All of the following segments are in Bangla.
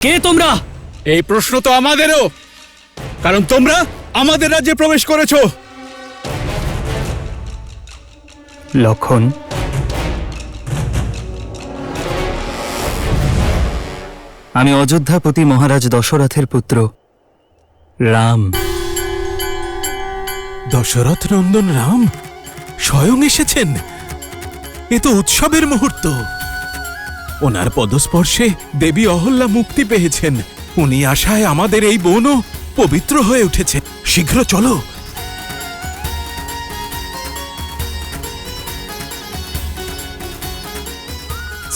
কে তোমরা? এই প্রশ্ন তো আমাদেরও, কারণ তোমরা আমাদের রাজ্যে প্রবেশ করেছো। লক্ষণ, আমি অযোধ্যাপতি মহারাজ দশরথের পুত্র রাম। দশরথ নন্দন রাম স্বয়ং এসেছেন। এ তো উৎসবের মুহূর্ত। ওনার পদস্পর্শে দেবী অহল্যা মুক্তি পেয়েছেন। উনি আশায় আমাদের এই বনও পবিত্র হয়ে উঠেছে। শীঘ্র চলো।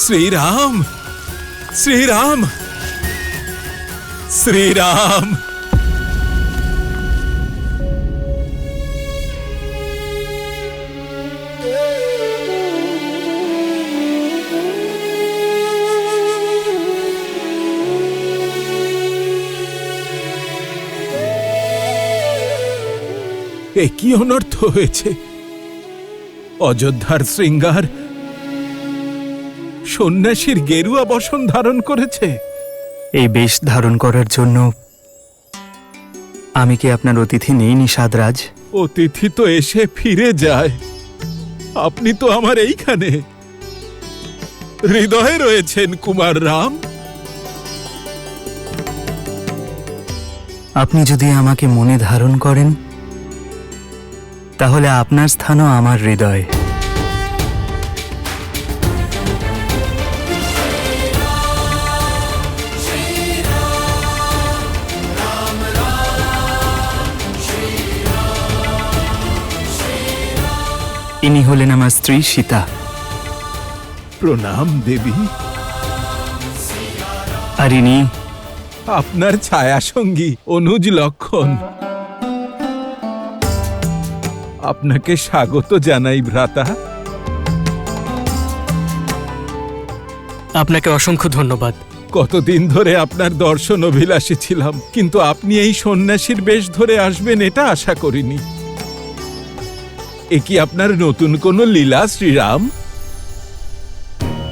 শ্রীরাম, শ্রীরাম, শ্রীরাম। এ কি অনর্থ হয়েছে? অযোধ্যার শৃঙ্গার সন্ন্যাসীর গেরুয়া বসন ধারণ করেছে। এই বেশ ধারণ করার জন্য আমি কি আপনার অতিথি নেই নিষাদরাজ? অতিথি তো এসে ফিরে যায়। আপনি তো আমার এইখানে হৃদয়ে রয়েছেন কুমার রাম। আপনি যদি আমাকে মনে ধারণ করেন তাহলে আপনার স্থানও আমার হৃদয়। ইনি হলেন আমার স্ত্রী সীতা। প্রণাম দেবী। আর ইনি আপনার ছায়া সঙ্গী অনুজ লক্ষণ। আপনাকে স্বাগত জানাই ভ্রাতা। আপনাকে অসংখ্য ধন্যবাদ। কতদিন ধরে আপনার দর্শন অভিলাষী ছিলাম, কিন্তু আপনি এই সন্ন্যাসীর বেশ ধরে আসবেন এটা আশা করিনি। এ কি আপনার নতুন কোনো লীলা শ্রীরাম?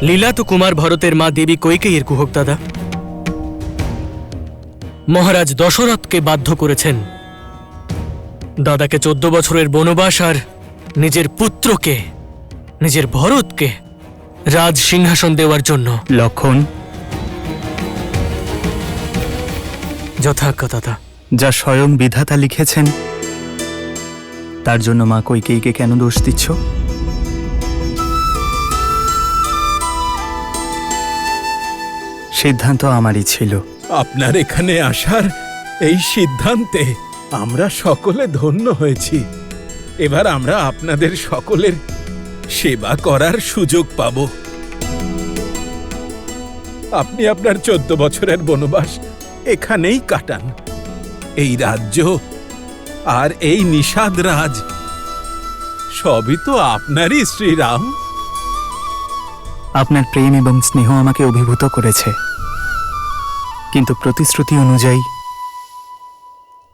লীলা তো কুমার ভরতের মা দেবী কৈকেয়ীর কুহক দাদা। মহারাজ দশরথকে বাধ্য করেছেন দাদাকে 14 বছরের বনবাস আর নিজের পুত্রকে, নিজের ভরতকে রাজ সিংহাসন দেওয়ার জন্য। লক্ষণ, যথাজ্ঞা দাদা। যা স্বয়ং বিধাতা লিখেছেন তার জন্য মা কৈকেয়ীকে কেন দোষ দিচ্ছ? সিদ্ধান্ত আমারই ছিল। আপনার এখানে আসার এই সিদ্ধান্তে আমরা সকলে ধন্য হয়েছি। এবার আমরা আপনাদের সকলের সেবা করার সুযোগ পাব। আপনি আপনার 14 বছরের বনবাস এখানেই কাটান। এই রাজ্য আর এই নিষাদ রাজ সবই তো আপনারই শ্রীরাম। আপনার প্রেম এবং স্নেহ আমাকে অভিভূত করেছে, কিন্তু প্রতিশ্রুতি অনুযায়ী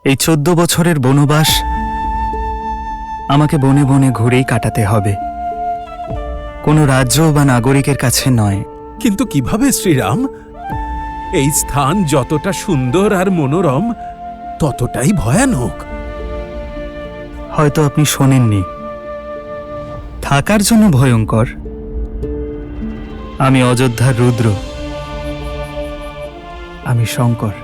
এই 14 বছরের বনবাস আমাকে বনে বনে ঘুরেই কাটাতে হবে, কোনো রাজ্য বা নাগরিকের কাছে নয়। কিন্তু কিভাবে শ্রীরাম? এই স্থান যতটা সুন্দর আর মনোরম ততটাই ভয়ানক। হয়তো আপনি শোনেননি। থাকার জন্য ভয়ঙ্কর। আমি অযোধ্যার রুদ্র, আমি শঙ্কর।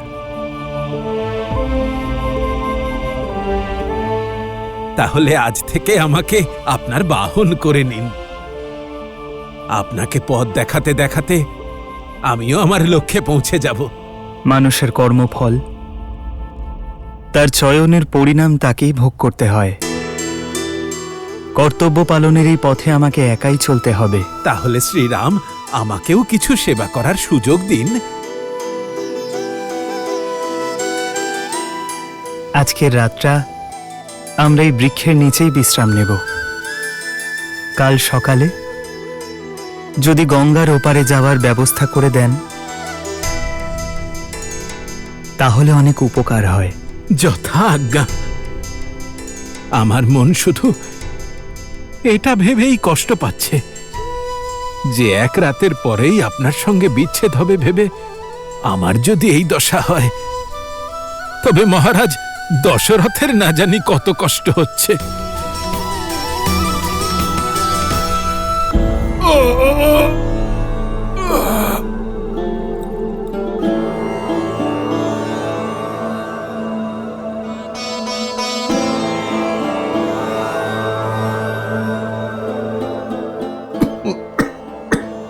তাহলে আজ থেকে আমাকে আপনার বাহন করে নিন। আপনাকে পথ দেখাতে দেখাতে আমিও আমার লক্ষ্যে পৌঁছে যাব। মানুষের কর্মফল, তার চয়নের পরিণাম তাকেই ভোগ করতে হয়। কর্তব্য পালনের এই পথে আমাকে একাই চলতে হবে। তাহলে শ্রীরাম, আমাকেও কিছু সেবা করার সুযোগ দিন। আজকের রাতটা আমরা এই বৃক্ষের নিচেই বিশ্রাম নেব। কাল সকালে যদি গঙ্গার ওপারে যাওয়ার ব্যবস্থা করে দেন তাহলে অনেক উপকার হয়। যথা আজ্ঞা। আমার মন শুধু এটা ভেবেই কষ্ট পাচ্ছে যে এক রাতের পরেই আপনার সঙ্গে বিচ্ছেদ হবে ভেবে আমার যদি এই দশা হয়, তবে মহারাজ দশরথের না জানি কত কষ্ট হচ্ছে।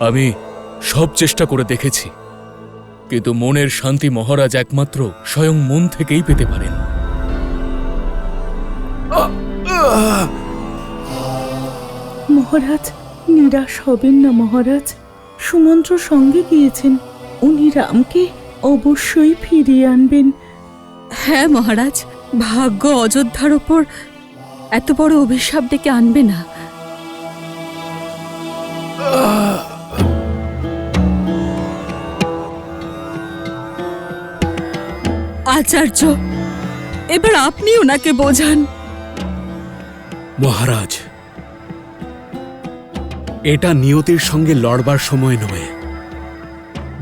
আমি সব চেষ্টা করে দেখেছি, কিন্তু মনের শান্তি মহারাজ একমাত্র স্বয়ং মন থেকেই পেতে পারেন। মহারাজ, নিরাশ হবেন না মহারাজ। সুমন্ত্র সঙ্গে গিয়েছেন, উনি রামকে অবশ্যই ফিরিয়ে আনবেন। হ্যাঁ মহারাজ, ভাগ্য অযোধ্যার ওপর এত বড় অভিশাপ ডেকে আনবে না। আচার্য, এবার আপনি ওনাকে বোঝান। মহারাজ, এটা নিয়তির সঙ্গে লড়বার সময় নয়,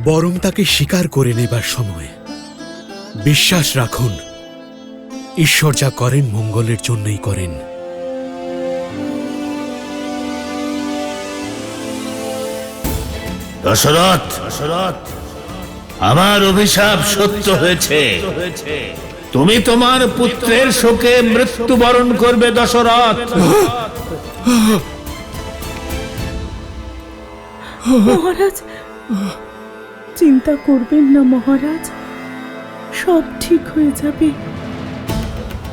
বরং তাকে স্বীকার করে নেবার সময়। বিশ্বাস রাখুন, ঈশ্বর যা করেন মঙ্গলের জন্যই করেন। দশরথ, আমার অভিশাপ সত্য হয়েছে। তুমি তোমার পুত্রের শোকে মৃত্যুবরণ করবে দশরথ। মহারাজ, চিন্তা করবেন না মহারাজ, সব ঠিক হয়ে যাবে।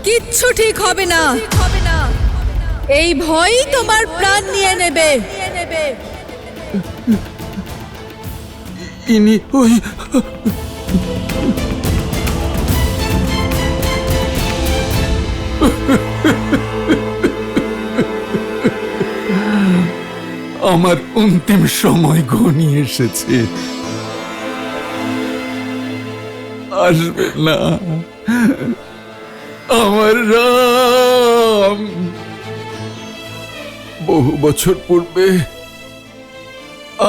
কিচ্ছু ঠিক হবে না। এই ভয়ই তোমার প্রাণ নিয়ে নেবে। ইনি ওই আমার অন্তিম সময় ঘনিয়ে এসেছে। আসবে না আমার রাম। বহু বছর পূর্বে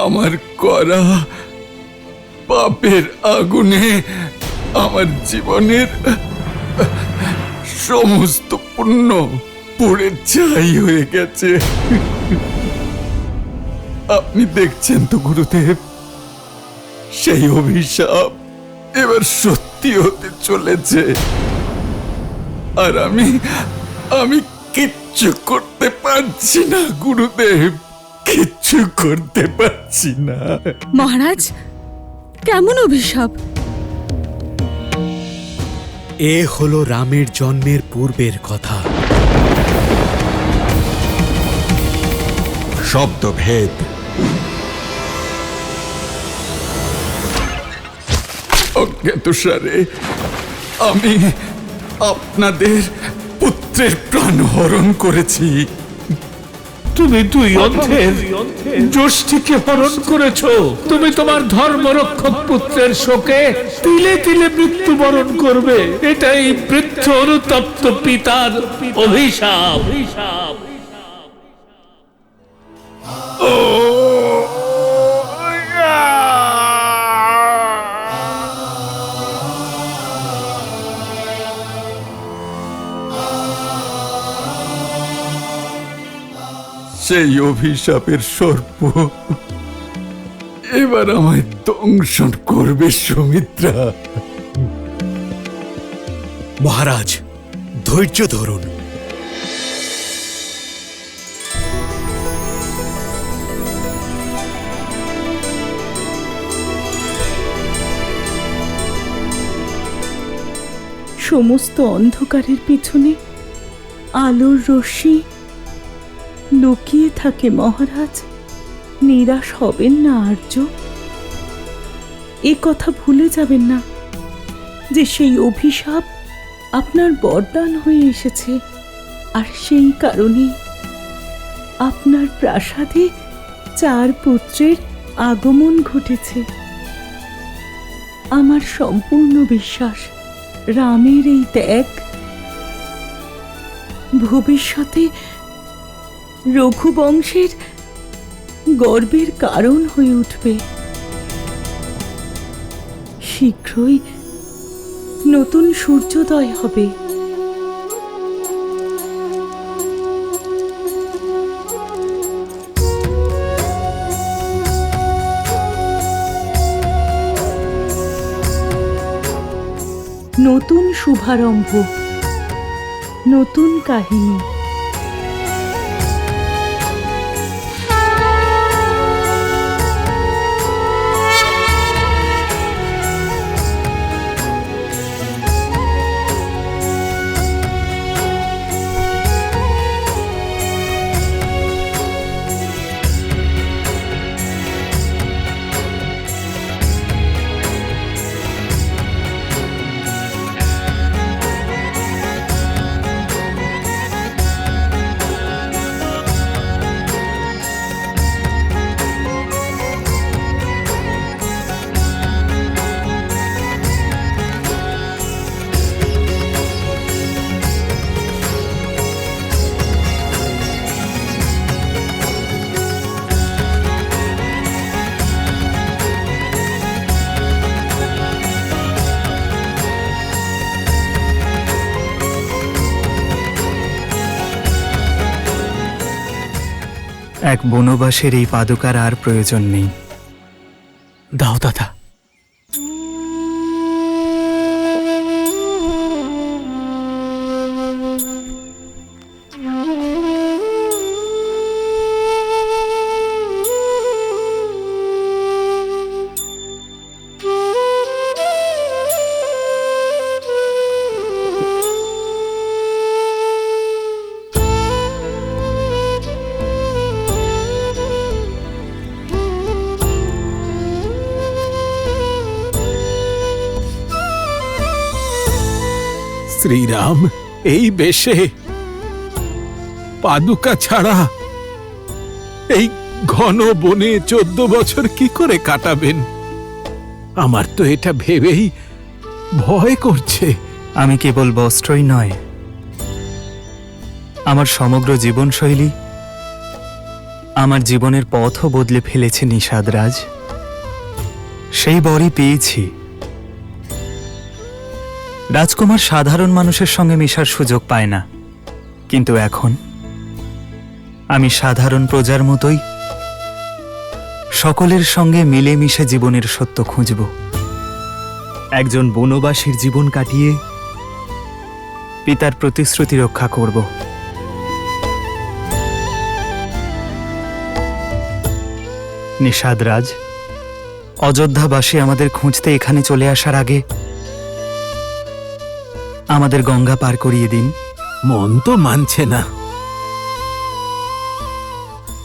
আমার করা পাপের আগুনে আমার জীবনের সমস্ত পুণ্য পুড়ে ছাই হয়ে গেছে। আপনি দেখছেন তো গুরুদেব, সেই অভিশাপ এবার সত্যি হতে চলেছে। আর আমি কিচ্ছু করতে পারছি না গুরুদেব, কিচ্ছু করতে পারছি না। মহারাজ, কেমন অভিশাপ? এ হলো রামের জন্মের পূর্বের কথা। শব্দভেদ। অজ্ঞাতসারে আমি আপনাদের পুত্রের প্রাণ হরণ করেছি। তুমি দুই অন্ধের জ্যোষ্ঠীকে হরণ করেছ। তুমি তোমার ধর্মরক্ষক পুত্রের শোকে তিলে তিলে মৃত্যুবরণ করবে। এটাই বৃদ্ধ অনুতপ্ত পিতার অভিশাপ। সেই অভিশাপের সর্প এবার আমায় দংশন করবে সুমিত্রা। মহারাজ, ধৈর্য ধরুন। সমস্ত অন্ধকারের পিছনে আলোর রশ্মি লুকিয়ে থাকে মহারাজ। নিরাশ হবেন না আর্য। এ কথা ভুলে যাবেন না যে সেই অভিশাপ আপনার বরদান হয়ে এসেছে, আর সেই কারণে আপনার প্রাসাদে 4 পুত্রের আগমন ঘটেছে। আমার সম্পূর্ণ বিশ্বাস রামের এই ত্যাগ ভবিষ্যতে রঘুবংশের গর্বের কারণ হয়ে উঠবে। শীঘ্রই নতুন সূর্যোদয় হবে। নতুন শুভারম্ভ, নতুন কাহিনী। এক বনবাসের এই পাদুকার আর প্রয়োজন নেই। দাও দাদা। শ্রীরাম এই বেশে পাদুকা ছাড়া এই ঘন বনে 14 বছর কি করে কাটাবেন? আমার তো এটা ভেবেই ভয় করছে। আমি কেবল বস্ত্রই নয়, আমার সমগ্র জীবনশৈলী, আমার জীবনের পথও বদলে ফেলেছে নিষাদরাজ। সেই বরই পেয়েছি। রাজকুমার সাধারণ মানুষের সঙ্গে মেশার সুযোগ পায় না, কিন্তু এখন আমি সাধারণ প্রজার মতোই সকলের সঙ্গে মিলেমিশে জীবনের সত্য খুঁজব। একজন বনবাসীর জীবন কাটিয়ে পিতার প্রতিশ্রুতি রক্ষা করব। নিষাদরাজ, অযোধ্যাবাসী আমাদের খুঁজতে এখানে চলে আসার আগে আমাদের গঙ্গা পার করিয়ে দিন। মন তো মানছে না,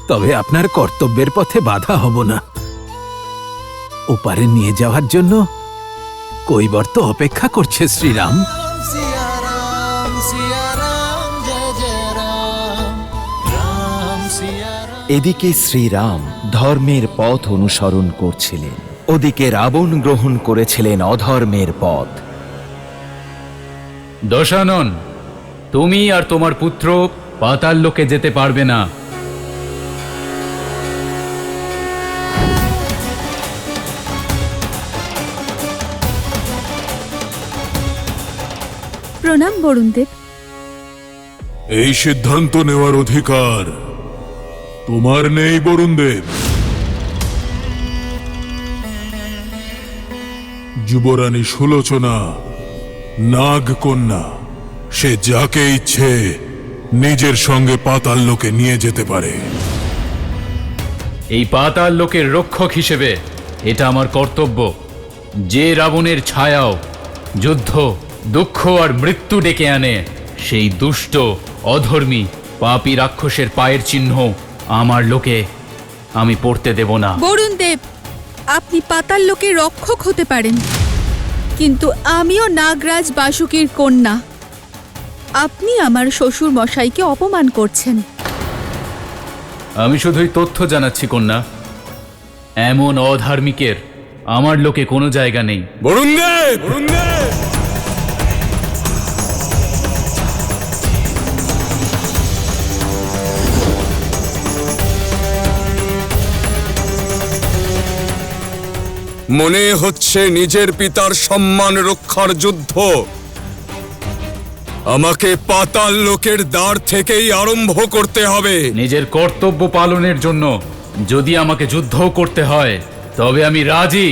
তবে আপনার কর্তব্যের পথে বাধা হব না। ওপারে নিয়ে যাওয়ার জন্য কৈবর্ত অপেক্ষা করছে শ্রীরাম। এদিকে শ্রীরাম ধর্মের পথ অনুসরণ করছিলেন, ওদিকে রাবণ গ্রহণ করেছিলেন অধর্মের পথ। দশানন, তুমি আর তোমার পুত্র পাতাল লোকে যেতে পারবে না। প্রণাম বরুণদেব। এই সিদ্ধান্ত নেওয়ার অধিকার তোমার নেই বরুণদেব। যুবরানী সুলোচনা নাগকন্যা, সে যাকে ইচ্ছে নিজের সঙ্গে পাতাল লোকে নিয়ে যেতে পারে। এই পাতাল লোকের রক্ষক হিসেবে এটা আমার কর্তব্য। যে রাবণের ছায়াও যুদ্ধ, দুঃখ আর মৃত্যু ডেকে আনে, সেই দুষ্ট, অধর্মী, পাপী রাক্ষসের পায়ের চিহ্ন আমার লোকে আমি পড়তে দেব না। বরুণদেব, আপনি পাতাল লোকের রক্ষক হতে পারেন, কিন্তু আমিও নাগরাজ বাসুকীর কন্যা। আপনি আমার শ্বশুর মশাইকে অপমান করছেন। আমি শুধুই তথ্য জানাচ্ছি কন্যা, এমন অধার্মিকের আমার লোকে কোনো জায়গা নেই। বরুণদেব, বরুণদেব! মনে হচ্ছে নিজের পিতার সম্মান রক্ষার যুদ্ধ আমাকে পাতাল লোকের দ্বার থেকেই আরম্ভ করতে হবে। নিজের কর্তব্য পালনের জন্য যদি আমাকে যুদ্ধও করতে হয় তবে আমি রাজি।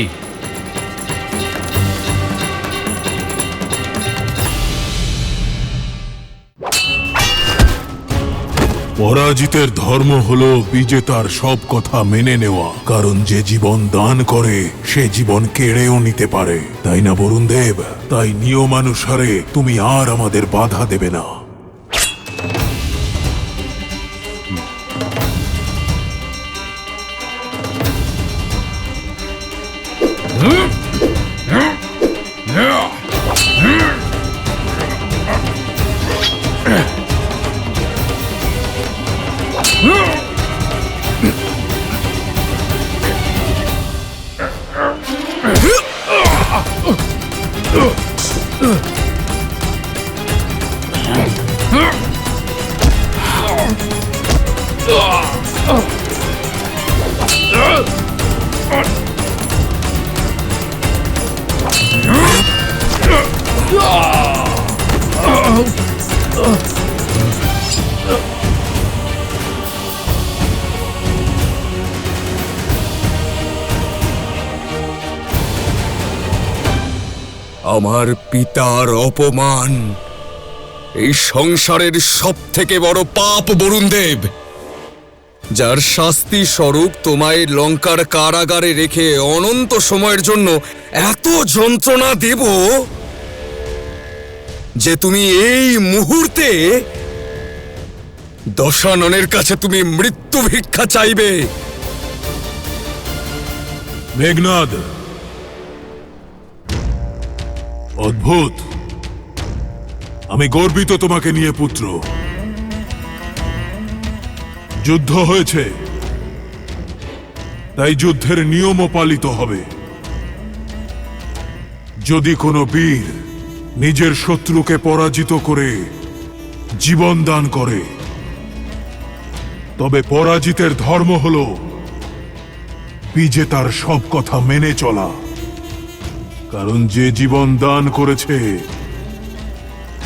পরাজিতের ধর্ম হলো বিজেতার সব কথা মেনে নেওয়া, কারণ যে জীবন দান করে সে জীবন কেড়েও নিতে পারে, তাই না বরুণ দেব? তাই নিয়মানুসারে তুমি আর আমাদের বাধা দেবে না। আমার পিতার অপমান এই সংসারের সব থেকে বড় পাপ বরুণ দেব, যার শাস্তি স্বরূপ তোমায় লঙ্কার কারাগারে রেখে অনন্ত সময়ের জন্য এত যন্ত্রণা দেব যে তুমি এই মুহূর্তে দশাননের কাছে তুমি মৃত্যু ভিক্ষা চাইবে। মেঘনাদ, অদ্ভুত, আমি গর্বিত তোমাকে নিয়ে পুত্র। যুদ্ধ হয়েছে, তাই যুদ্ধের নিয়মও পালিত হবে। যদি কোনো বীর নিজের শত্রুকে পরাজিত করে জীবন দান করে, তবে পরাজিতের ধর্ম হল বিজেতার সব কথা মেনে চলা, কারণ যে জীবন দান করেছে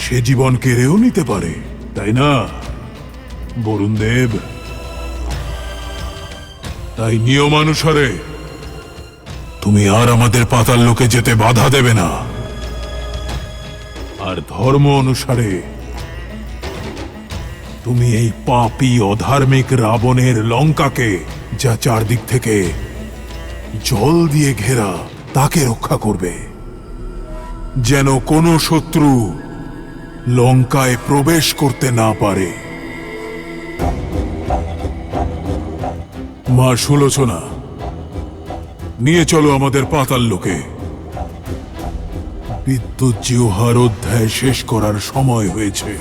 সে জীবন কেড়েও নিতে পারে, তাই না বরুণ দেব? তাই নিয়মানুসারে তুমি আর আমাদের পাতাল লোকে যেতে বাধা দেবে না, আর ধর্ম অনুসারে তুমি এই পাপী অধার্মিক রাবণের লঙ্কাকে, যা চারদিক থেকে জল দিয়ে ঘেরা, তাকে রক্ষা করবে, যেন কোনো শত্রু লঙ্কায় প্রবেশ করতে না পারে। মা সুলোচনা, নিয়ে চলো আমাদের পাতাল লোকে। বিদ্যুৎ জিহ্বার অধ্যায় শেষ করার সময় হয়েছে।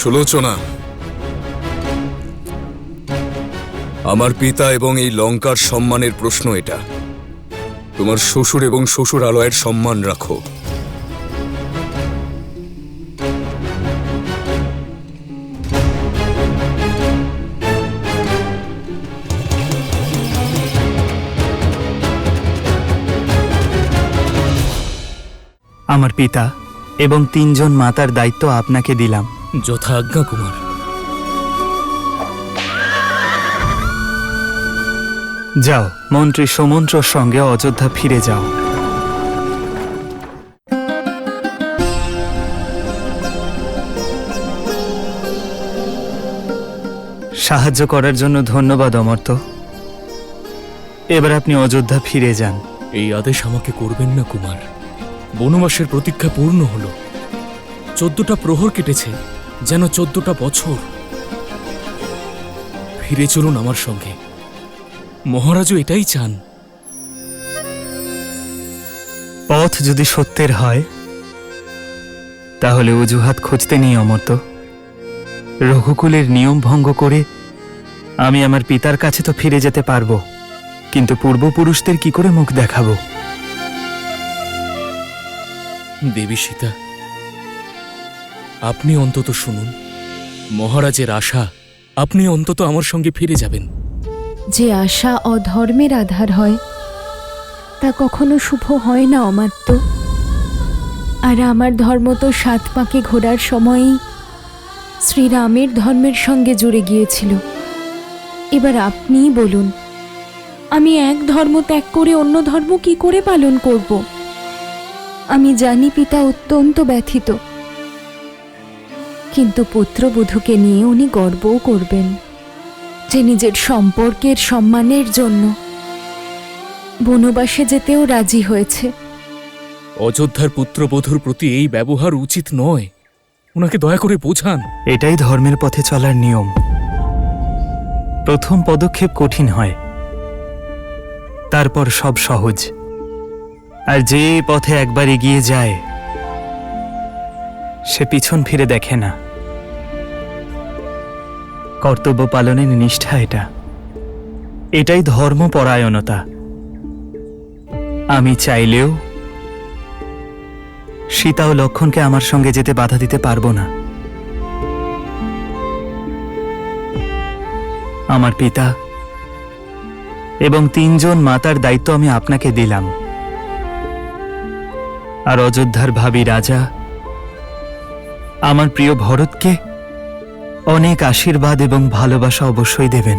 সুলোচনা, আমার পিতা এবং এই লঙ্কার সম্মানের প্রশ্ন এটা। তোমার শ্বশুর এবং শ্বশুর আলয়ের সম্মান রাখো। আমার পিতা এবং 3 জন মাতার দায়িত্ব আপনাকে দিলাম। যথা আজ্ঞা কুমার। যাও, মন্ত্রী সমন্ত্রর সঙ্গে অযোধ্যা ফিরে যাও। সাহায্য করার জন্য ধন্যবাদ অমর্ত্য। এবার আপনি অযোধ্যা ফিরে যান। এই আদেশ আমাকে করবেন না কুমার। বনবাসের প্রতীক্ষা পূর্ণ হলো। 14টা প্রহর কেটেছে, যেন 14টা বছর। ফিরে চলুন আমার সঙ্গে। মহারাজও এটাই চান। পথ যদি সত্যের হয় তাহলে অজুহাত খুঁজতে নেই অমর্ত্য। রঘুকুলের নিয়ম ভঙ্গ করে আমি আমার পিতার কাছে তো ফিরে যেতে পারবো, কিন্তু পূর্বপুরুষদের কি করে মুখ দেখাবো? দেবী সীতা, আপনি অন্তত শুনুন। মহারাজের আশা আপনি অন্তত আমার সঙ্গে ফিরে যাবেন। যে আশা অধর্মের আধার হয় তা কখনো শুভ হয় না অমাত্য। আর আমার ধর্ম তো 7 পাকে ঘোরার সময়ই শ্রীরামের ধর্মের সঙ্গে জুড়ে গিয়েছিল। এবার আপনিই বলুন, আমি এক ধর্ম ত্যাগ করে অন্য ধর্ম কি করে পালন করব? আমি জানি পিতা অত্যন্ত ব্যথিত, কিন্তু পুত্রবধূকে নিয়ে উনি গর্বও করবেন যে নিজের সম্পর্কের সম্মানের জন্য বনবাসে যেতেও রাজি হয়েছে। অযোধ্যার পুত্রবধূর প্রতি এই ব্যবহার উচিত নয়, ওনাকে দয়া করে বোঝান। এটাই ধর্মের পথে চলার নিয়ম। প্রথম পদক্ষেপ কঠিন হয়, তারপর সব সহজ। আর যে পথে একবার এগিয়ে যায় সে পিছন ফিরে দেখে না। কর্তব্য পালনের নিষ্ঠা এটাই ধর্মপরায়ণতা। আমি চাইলেও সীতা ও লক্ষণকে আমার সঙ্গে যেতে বাধা দিতে পারবো না। আমার পিতা এবং 3 জন মাতার দায়িত্ব আমি আপনাকে দিলাম। আর অযোধ্যার ভাবী রাজা আমার প্রিয় ভরতকে অনেক আশীর্বাদ এবং ভালোবাসা অবশ্যই দেবেন।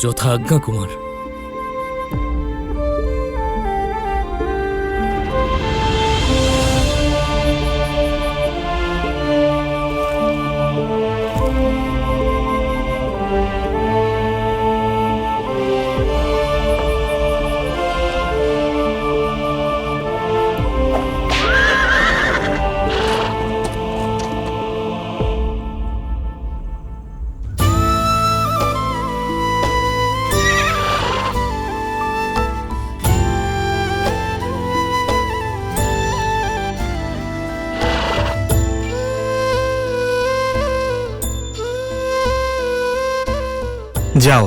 যথা আজ্ঞা কুমার। যাও,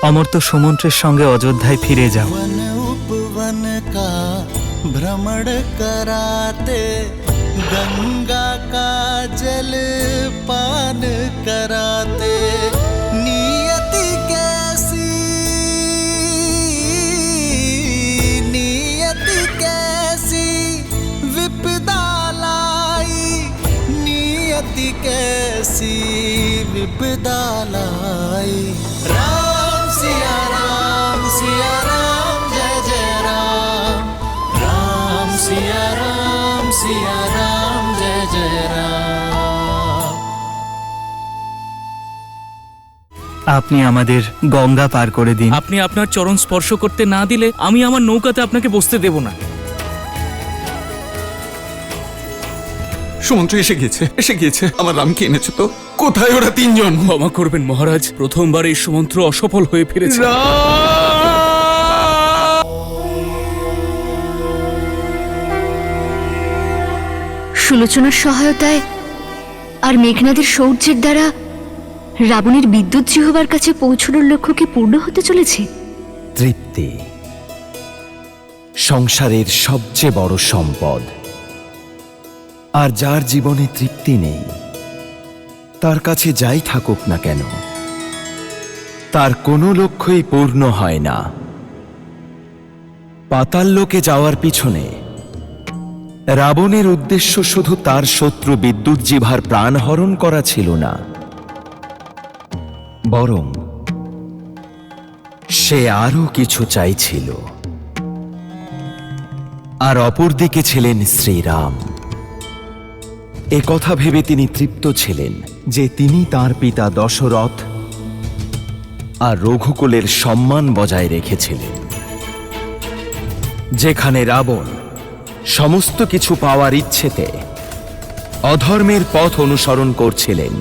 অমর্ত্য সুমন্ত্রের সঙ্গে অযোধ্যায় ফিরে যাও। उपवन का भ्रमण कराते गंगा का जल पान कराते नियति कैसी विपदा लाई, नियति कैसी विपदा लाई। राम सिया राम जय जय राम, राम सिया राम जय जय राम। আপনি আমাদের গঙ্গা পার করে দিন। আপনি আপনার চরণ স্পর্শ করতে না দিলে আমি আমার নৌকাতে আপনাকে বসতে দেব না। সুমন্ত্র এসে গিয়েছে। আমার রামকে এনেছে তো? কোথায় ওরা 3 জন? ক্ষমা করবেন মহারাজ, প্রথমবার এই সুমন্ত্র অসফল হয়ে ফিরেছে। সুলোচনার সহায়তায় আর মেঘনাদের শৌর্যের দ্বারা রাবণের বিদ্যুৎ জিহ্বার কাছে পৌঁছানোর লক্ষ্য কি পূর্ণ হতে চলেছে? তৃপ্তি সংসারের সবচেয়ে বড় সম্পদ। আর যার জীবনে তৃপ্তি নেই, তার কাছে যাই থাকুক না কেন, তার কোনো লক্ষ্যই পূর্ণ হয় না। পাতাললোকে যাওয়ার পিছনে রাবণের উদ্দেশ্য শুধু তার শত্রু বিদ্যুৎ জিভার প্রাণহরণ করা ছিল না, বরং সে আরো কিছু চাইছিল। আর অপরদিকে ছিলেন শ্রীরাম। এ কথা ভেবে তিনি তৃপ্ত ছিলেন যে তিনি তার পিতা দশরথ আর রঘুকুলের সম্মান বজায় রেখেছিলেন। যেখানে রাবণ সমস্ত কিছু পাওয়ার ইচ্ছেতে অধর্মের পথ অনুসরণ করছিলেন,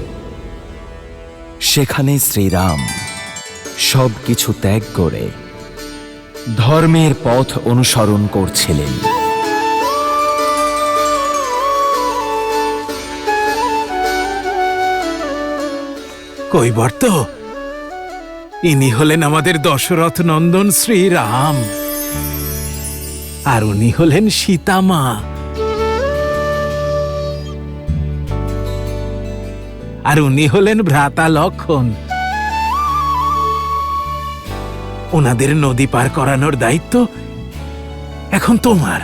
সেখানে শ্রীরাম সব কিছু ত্যাগ করে ধর্মের পথ অনুসরণ করছিলেন। কৈবর্ত, ইনি হলেন আমাদের দশরথ নন্দন শ্রীরাম, আর উনি হলেন সীতামা। আর উনি হলেন ভ্রাতা লক্ষণ। ওনাদের নদী পার করানোর দায়িত্ব এখন তোমার।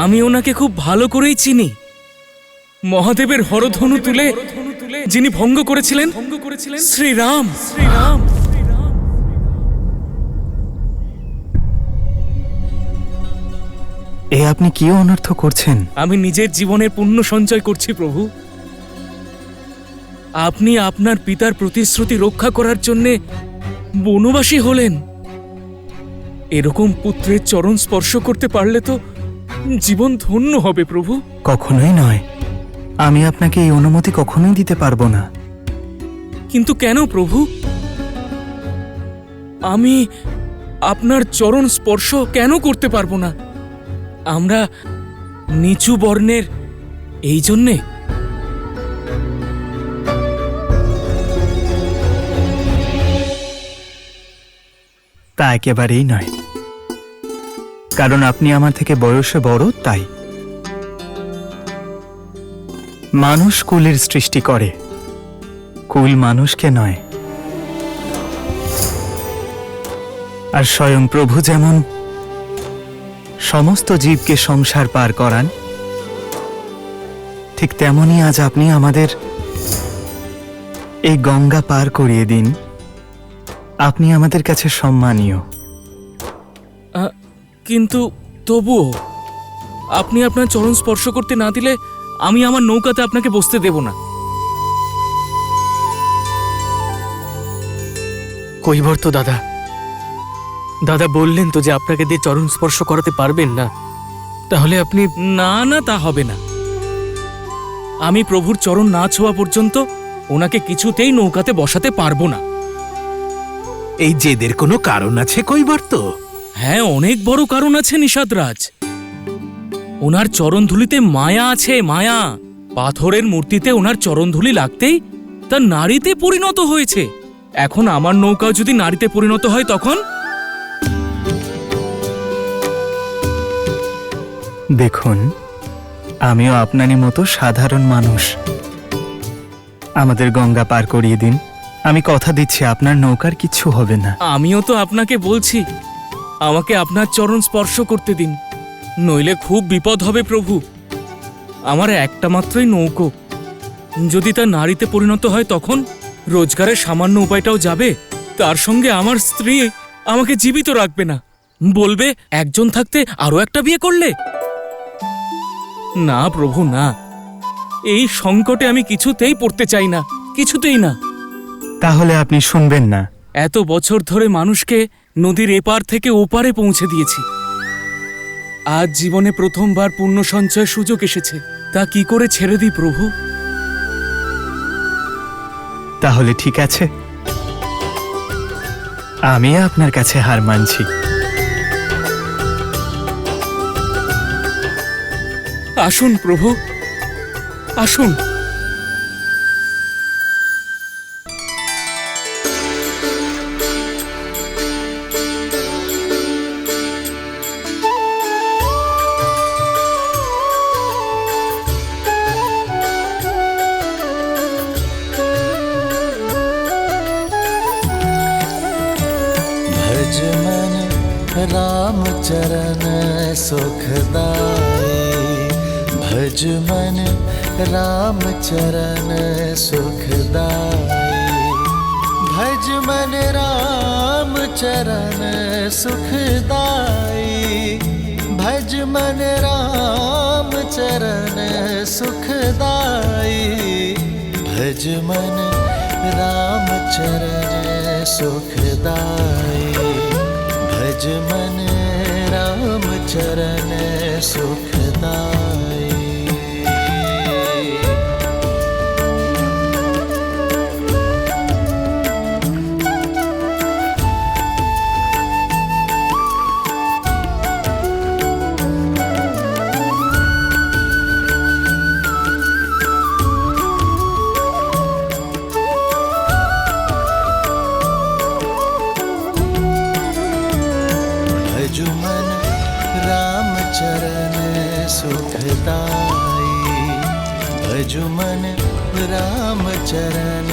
আমি ওনাকে খুব ভালো করেই চিনি। মহাদেবের হরধনু তুলে যিনি ভঙ্গ করেছিলেন শ্রীরাম। এ আপনি কি অনর্থ করছেন? আমি নিজের জীবনের পুণ্য সঞ্চয় করছি প্রভু। আপনি আপনার পিতার প্রতিশ্রুতি রক্ষা করার জন্য বনবাসী হলেন। এরকম পুত্রের চরণ স্পর্শ করতে পারলে তো জীবন ধন্য হবে প্রভু। কখনোই নয়, আমি আপনাকে এই অনুমতি কখনোই দিতে পারবো না। কিন্তু কেন প্রভু? আমি আপনার চরণ স্পর্শ কেন করতে পারবো না? আমরা নিচু বর্ণের, এই জন্যে? তা একেবারেই নয়, কারণ আপনি আমার থেকে বয়সে বড়, তাই। মানুষ কুলের সৃষ্টি করে, কুল মানুষকে নয়। আর স্বয়ং প্রভু যেমন সমস্ত জীবকে সংসার পার করান, ঠিক তেমনি আজ আপনি আমাদের এই গঙ্গা পার করিয়ে দিন। আপনি আমাদের কাছে সম্মানীয়। কিন্তু তবুও আপনি আপনার চরণ স্পর্শ করতে না দিলে আমি আমার নৌকাতে আপনাকে বসতে দেব না। কৈবর্ত দাদা, দাদা বললেন তো যে আপনাকে দিয়ে চরণ স্পর্শ করাতে পারবেন না, তাহলে আপনি? না না, তা হবে না। আমি প্রভুর চরণ না ছোঁয়া পর্যন্ত ওনাকে কিছুতেই নৌকাতে বসাতে পারবো না। এই জেদের কোনো কারণ আছে কৈবর্ত? হ্যাঁ, অনেক বড় কারণ আছে নিষাদরাজ। ওনার চরণধুলিতে মায়া আছে, মায়া। পাথরের মূর্তিতে ওনার চরণধুলি লাগতেই তা নারীতে পরিণত হয়েছে। এখন আমার নৌকাও যদি নারীতে পরিণত হয় তখন? দেখুন, আমিও আপনারই মতো সাধারণ মানুষ। আমাদের গঙ্গা পার করিয়ে দিন। আমি কথা দিচ্ছি আপনার নৌকার কিচ্ছু হবে না। আমিও তো আপনাকে বলছি, আমাকে আপনার চরণ স্পর্শ করতে দিন, নইলে খুব বিপদ হবে প্রভু। আমার একটা মাত্রই নৌকো, যদি তা নারীতে পরিণত হয় তখন রোজগারের সামান্য উপায়টাও যাবে। তার সঙ্গে আমার স্ত্রী আমাকে জীবিত রাখবে না, বলবে একজন থাকতে আরো একটা বিয়ে করলে। না প্রভু, না, এই সংকটে আমি কিছুতেই পড়তে চাই না, কিছুতেই না। তাহলে আপনি শুনবেন না? এত বছর ধরে মানুষকে নদীর এপার থেকে ওপারে পৌঁছে দিয়েছি। আজ জীবনে প্রথমবার পুণ্য সঞ্চয়ের সুযোগ এসেছে, তা কি করে ছেড়ে দিই প্রভু? তাহলে ঠিক আছে, আমি আপনার কাছে হার মানছি। আসুন প্রভু, আসুন। भज मन राम चरण सुखदाई, भज मन राम चरण सुखदाई, भज मन राम चरण सुखदाई, भज मन राम चरण सुखदाई, भज मन राम चरण सुखदाई, भज मन राम चरण सुखदाई। भज मन राम चरण सुखदाई, भज मन राम चरण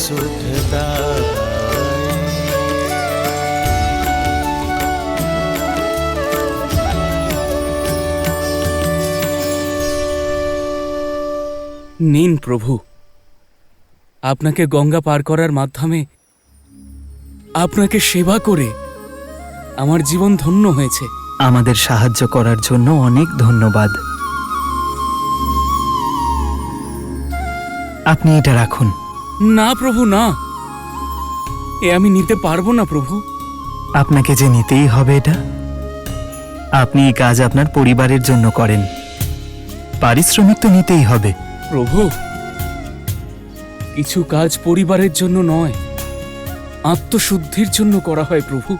सुखदाई। নিন প্রভু, আপনাকে গঙ্গা পার করার মাধ্যমে আপনাকে সেবা করে আমার জীবন ধন্য হয়েছে। আমাদের সাহায্য করার জন্য অনেক ধন্যবাদ। আপনি এটা রাখুন। না প্রভু, না, এ আমি নিতে পারবো না প্রভু। আপনাকে যে নিতেই হবে এটা। আপনি এই কাজ আপনার পরিবারের জন্য করেন, পারিশ্রমিক তো নিতেই হবে। প্রভু, কিছু কাজ পরিবারের জন্য নয়, আত্মশুদ্ধির জন্য করা হয় প্রভু।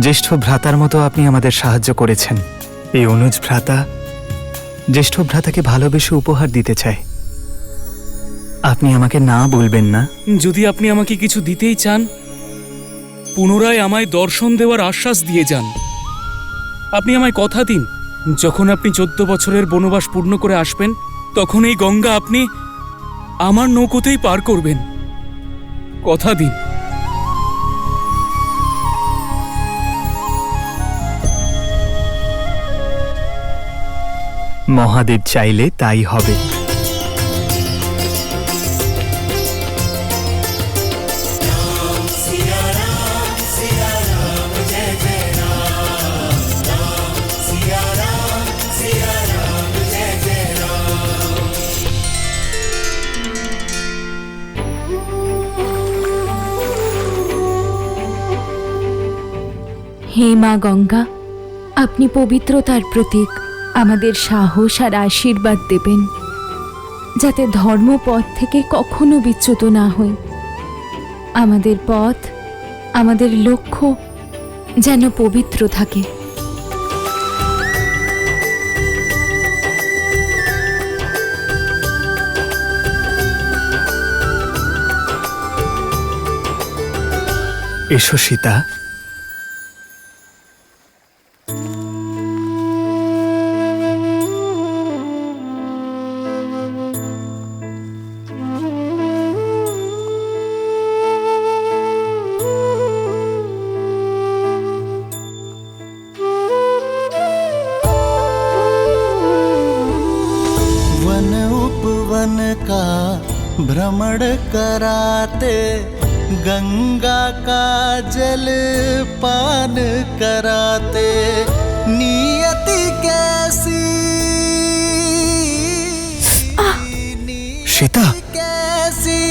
জ্যেষ্ঠ ভ্রাতার মতো আপনি আমাদের সাহায্য করেছেন। এই অনুজ ভ্রাতা জ্যেষ্ঠ ভ্রাতাকে ভালোবেসে উপহার দিতে চায়। আপনি আমাকে না বলবেন না? যদি আপনি আমাকে কিছু দিতেই চান, পুনরায় আমায় দর্শন দেওয়ার আশ্বাস দিয়ে যান। আপনি আমায় কথা দিন, যখন আপনি 14 বছরের বনবাস পূর্ণ করে আসবেন, তখন এই গঙ্গা আপনি আমার নৌকোতেই পার করবেন। কথা দিন। মহাদেব চাইলে তাই হবে। হে মা গঙ্গা, আপনি পবিত্রতার প্রতীক। আমাদের সাহস আর আশীর্বাদ দেবেন, যাতে ধর্মপথ থেকে কখনো বিচ্যুত না হই। আমাদের পথ, আমাদের লক্ষ্য যেন পবিত্র থাকে। এসো সীতা। वन उपवन का भ्रमण कराते, गंगा का जल पान कराते, नियति कैसी সীতা, कैसी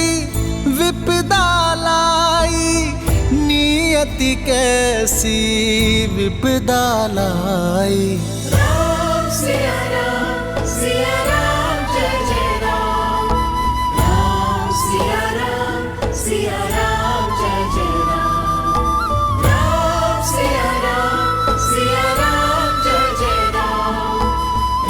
विपदा लाई, नियति कैसी विपदा लाई। राम सिया राम, सिया राम, जय जय राम। राम सिया राम, सिया राम, जय जय राम। राम सिया राम, सिया राम, जय जय राम।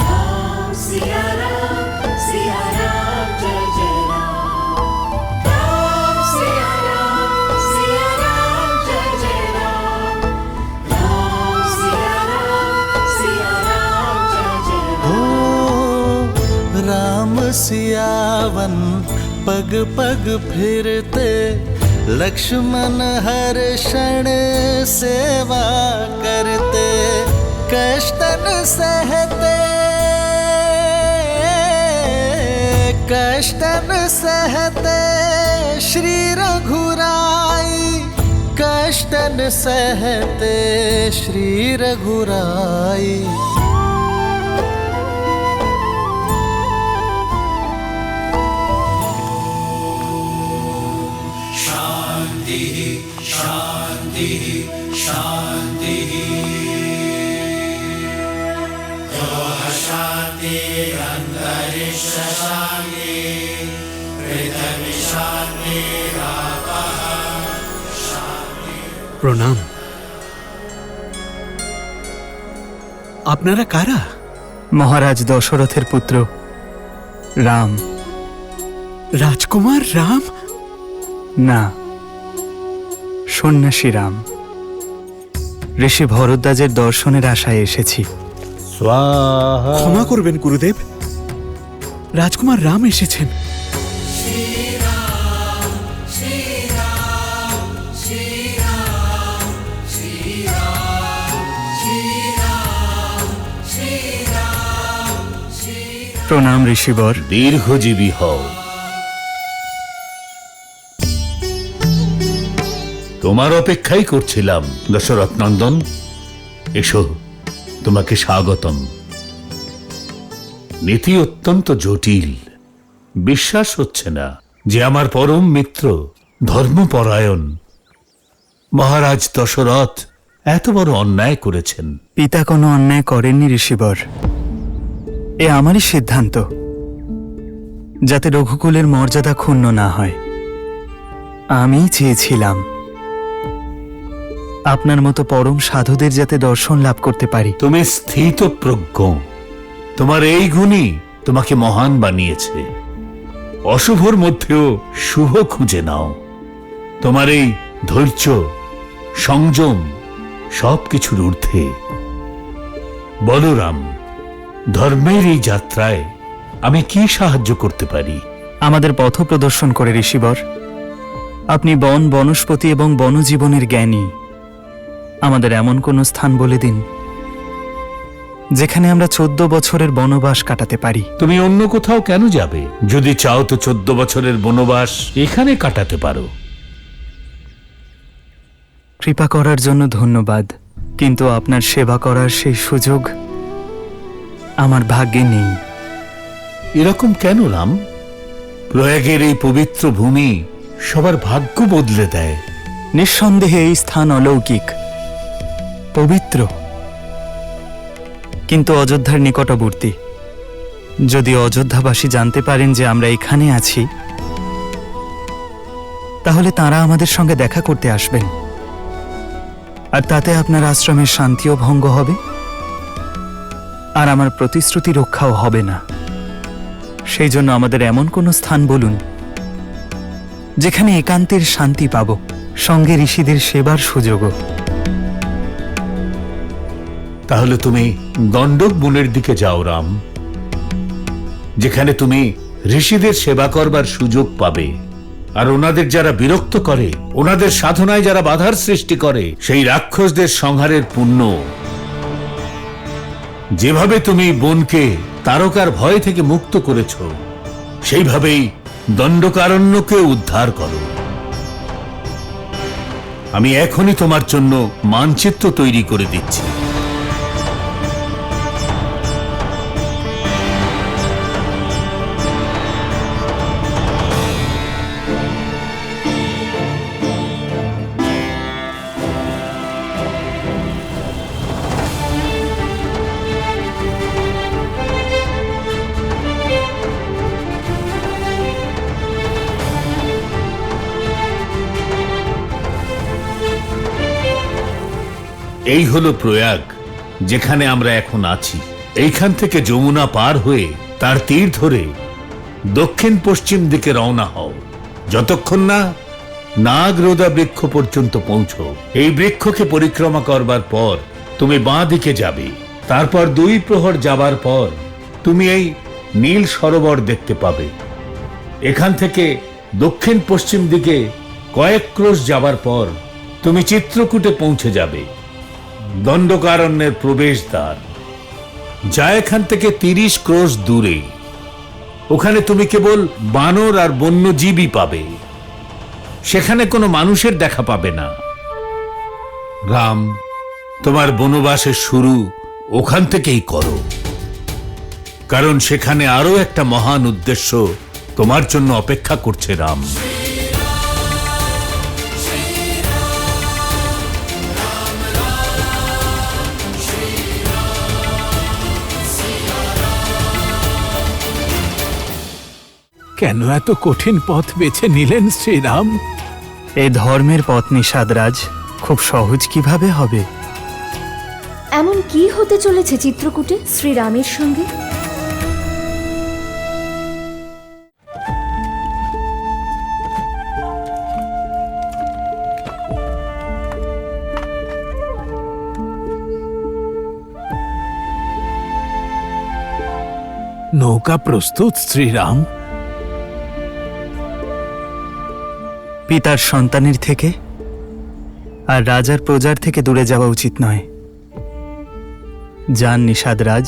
राम सिया राम, सिया राम, जय जय राम। राम सिया राम, सिया राम, जय जय राम। राम सिया राम, सिया राम, जय जय राम। राम सियावन पग पग फिरते, लक्ष्मण हर क्षण सेवा करते, कष्टन सहते, कष्टन सहते श्री रघुराई, कष्टन सहते श्री रघुराई। প্রণাম। আপনারা কারা? মহারাজ দশরথের পুত্র রাম। রাজকুমার রাম? না, সন্ন্যাসী রাম। ঋষি ভরদ্বাজের দর্শনের আশায় এসেছি। ক্ষমা করবেন গুরুদেব, রাজকুমার রাম এসেছেন। श्री প্রণাম ঋষিবর। দীর্ঘজীবী হও। তোমার অপেক্ষাই করছিলাম দশরথ নন্দন। এসো, তোমাকে স্বাগতম। নীতি অত্যন্ত জটিল। বিশ্বাস হচ্ছে না যে আমার পরম মিত্র, ধর্মপরায়ণ মহারাজ দশরথ এত বড় অন্যায় করেছেন। পিতা কোনো অন্যায় করেননি ঋষিবর। এ আমারই সিদ্ধান্ত, যাতে রঘুকুলের মর্যাদা ক্ষুণ্ণ না হয়। আমি চেয়েছিলাম আপনার মতো পরম সাধুদের যাতে দর্শন লাভ করতে পারি। তুমি স্থিতপ্রজ্ঞ। তোমার এই গুণই তোমাকে মহান বানিয়েছে। অশুভর মধ্যেও শুভ খুঁজে নাও। তোমার এই ধৈর্য, সংযম সবকিছুর ঊর্ধ্বে। বলরাম, ধর্মের এই যাত্রায় আমি কি সাহায্য করতে পারি? আমাদের পথ প্রদর্শন করে ঋষিবর। আপনি বন, বনস্পতি এবং বনজীবনের জ্ঞানী। আমাদের এমন কোন স্থান বলে দিন যেখানে আমরা 14 বছরের বনবাস কাটাতে পারি। তুমি অন্য কোথাও কেন যাবে? যদি চাও তো 14 বছরের বনবাস এখানে কাটাতে পারো। কৃপা করার জন্য ধন্যবাদ, কিন্তু আপনার সেবা করার সেই সুযোগ আমার ভাগ্যে নেই। এরকম কেন রাম? প্রয়াগের এই পবিত্র ভূমি সবার ভাগ্য বদলে দেয়। নিঃসন্দেহে এই স্থান অলৌকিক, পবিত্র, কিন্তু অযোধ্যার নিকটবর্তী। যদি অযোধ্যাবাসী জানতে পারেন যে আমরা এখানে আছি, তাহলে তারা আমাদের সঙ্গে দেখা করতে আসবেন, আর তাতে আপনার আশ্রমের শান্তিও ভঙ্গ হবে, আর আমার প্রতিশ্রুতি রক্ষাও হবে না। সেই জন্য আমাদের এমন কোনো স্থান বলুন যেখানে একান্তের শান্তি পাব, সঙ্গে ঋষিদের সেবার সুযোগও। তাহলে তুমি দণ্ডক বনের দিকে যাও রাম, যেখানে তুমি ঋষিদের সেবা করবার সুযোগ পাবে। আর ওনাদের যারা বিরক্ত করে, ওনাদের সাধনায় যারা বাধার সৃষ্টি করে, সেই রাক্ষসদের সংহারের পুণ্য, যেভাবে তুমি বনকে তারকার ভয় থেকে মুক্ত করেছ, সেইভাবেই দণ্ডকারণ্যকে উদ্ধার করো। আমি এখনই তোমার জন্য মানচিত্র তৈরি করে দিচ্ছি। এই হলো প্রয়াগ, যেখানে আমরা এখন আছি। এইখান থেকে যমুনা পার হয়ে তার তীর ধরে দক্ষিণ পশ্চিম দিকে রওনা হও। যতক্ষণ না নাগরোদা বৃক্ষ পর্যন্ত পৌঁছো। এই বৃক্ষকে পরিক্রমা করবার পর তুমি বাঁ দিকে যাবে। তারপর 2 প্রহর যাবার পর তুমি এই নীল সরোবর দেখতে পাবে। এখান থেকে দক্ষিণ পশ্চিম দিকে কয়েক ক্রোশ যাবার পর তুমি চিত্রকূটে পৌঁছে যাবে, দণ্ডকারণ্যের প্রবেশদ্বার, যা এখান থেকে 30 ক্রোশ দূরে। ওখানে তুমি কেবল বানর আর বন্যজীবী পাবে, সেখানে কোনো মানুষের দেখা পাবে না। রাম, তোমার বনবাসের শুরু ওখান থেকেই করো, কারণ সেখানে আরো একটা মহান উদ্দেশ্য তোমার জন্য অপেক্ষা করছে রাম। কেন এত কঠিন পথ বেছে নিলেন শ্রীরাম? এই ধর্মের পথ নিষাদরাজ, খুব সহজ কিভাবে হবে? এমন কি হতে চলেছে চিত্রকূটে শ্রীরামের সঙ্গে? নৌকা প্রস্তুত শ্রীরাম? পিতার সন্তানের থেকে আর রাজার প্রজার থেকে দূরে যাওয়া উচিত নয়। যান নিষাদরাজ,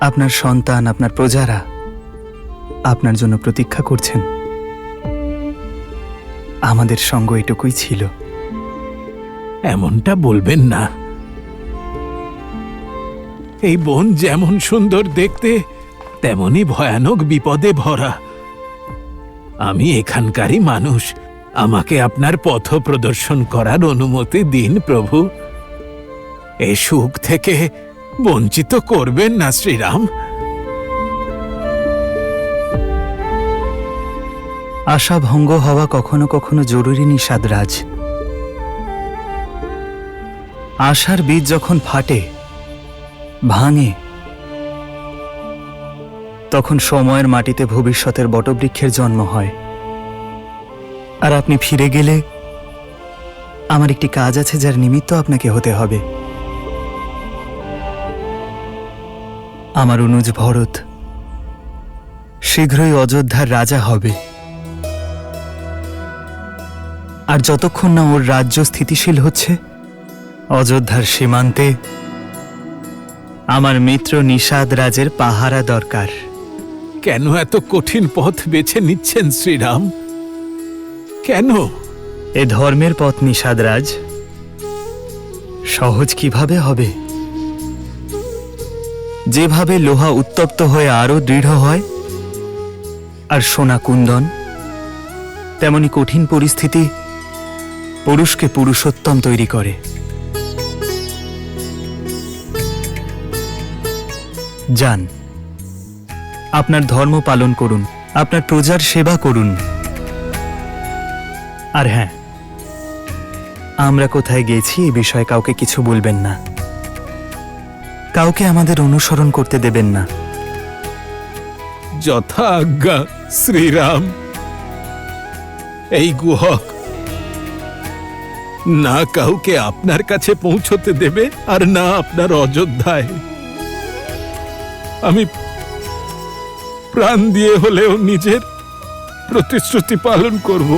আপনার সন্তান, আপনার প্রজারা আপনার জন্য প্রতীক্ষা করছেন। আমাদের সঙ্গ এটুকুই ছিল। এমনটা বলবেন না। এই বন যেমন সুন্দর দেখতে, তেমনি ভয়ানক বিপদে ভরা। আমি এখানকারই মানুষ। আমাকে আপনার পথ প্রদর্শন করার অনুমতি দিন প্রভু। এই সুখ থেকে বঞ্চিত করবেন না শ্রীরাম। আশা ভঙ্গ হওয়া কখনো কখনো জরুরি নিষাদরাজ। আশার বীজ যখন ফাটে, ভাঙে, তখন সময়ের মাটিতে ভবিষ্যতের বটবৃক্ষের জন্ম হয়। আর আপনি ফিরে গেলে আমার একটি কাজ আছে যার নিমিত্ত আপনাকে হতে হবে। আমার অনুজ ভরত শীঘ্রই অযোধ্যার রাজা হবে। আর যতক্ষণ না ওর রাজ্য স্থিতিশীল হচ্ছে, অযোধ্যার সীমান্তে আমার মিত্র নিষাদ রাজের পাহারা দরকার। কেন এত কঠিন পথ বেছে নিচ্ছেন শ্রীরাম? কেন? এ ধর্মের পথ নিষাদরাজ, সহজ কিভাবে হবে? যেভাবে লোহা উত্তপ্ত হয়ে আরো দৃঢ় হয় আর সোনা কুন্দন, তেমনি কঠিন পরিস্থিতি পুরুষকে পুরুষোত্তম তৈরি করে। যান, আপনার ধর্ম পালন করুন, আপনার প্রজার সেবা করুন। আর হ্যাঁ, আমরা কোথায় গেছি এ বিষয়ে কাউকে কিছু বলবেন না। কাউকে আমাদের অনুসরণ করতে দেবেন না। যথা আজ্ঞা শ্রীরাম। এই গুহক না কাউকে আপনার কাছে পৌঁছতে দেবে, আর না আপনার অযোধ্যায়। আমি প্রাণ দিয়ে হলেও নিজের প্রতিশ্রুতি পালন করব।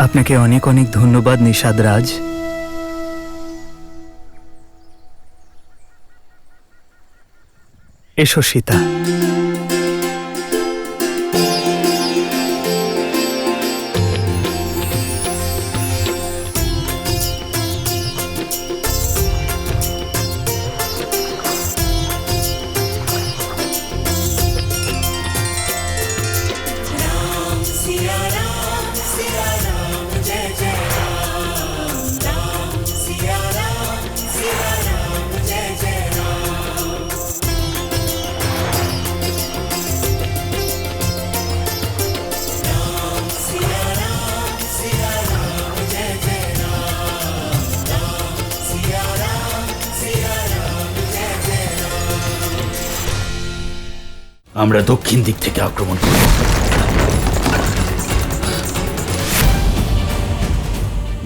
আপনাকে অনেক অনেক ধন্যবাদ নিষাদরাজ। এসো সীতা। আমরা দক্ষিণ দিক থেকে আক্রমণ করব।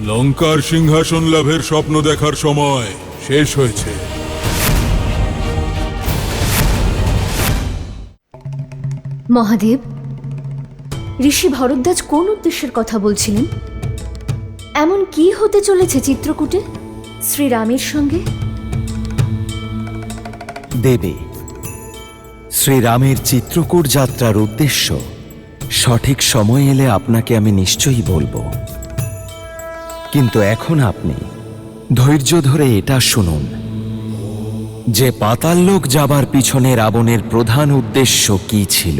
লঙ্কার সিংহাসন লাভের স্বপ্ন দেখার সময় শেষ হয়েছে। মহাদেব, ঋষি ভরদ্বাজ কোন উদ্দেশ্যের কথা বলছিলেন? এমন কি হতে চলেছে চিত্রকূটে শ্রীরামের সঙ্গে? দেবী, শ্রীরামের চিত্রকূট যাত্রার উদ্দেশ্য সঠিক সময় এলে আপনাকে আমি নিশ্চয়ই বলবো। কিন্তু এখন আপনি ধৈর্য ধরে এটা শুনুন যে পাতাললোক যাবার পিছনে রাবণের প্রধান উদ্দেশ্য কি ছিল।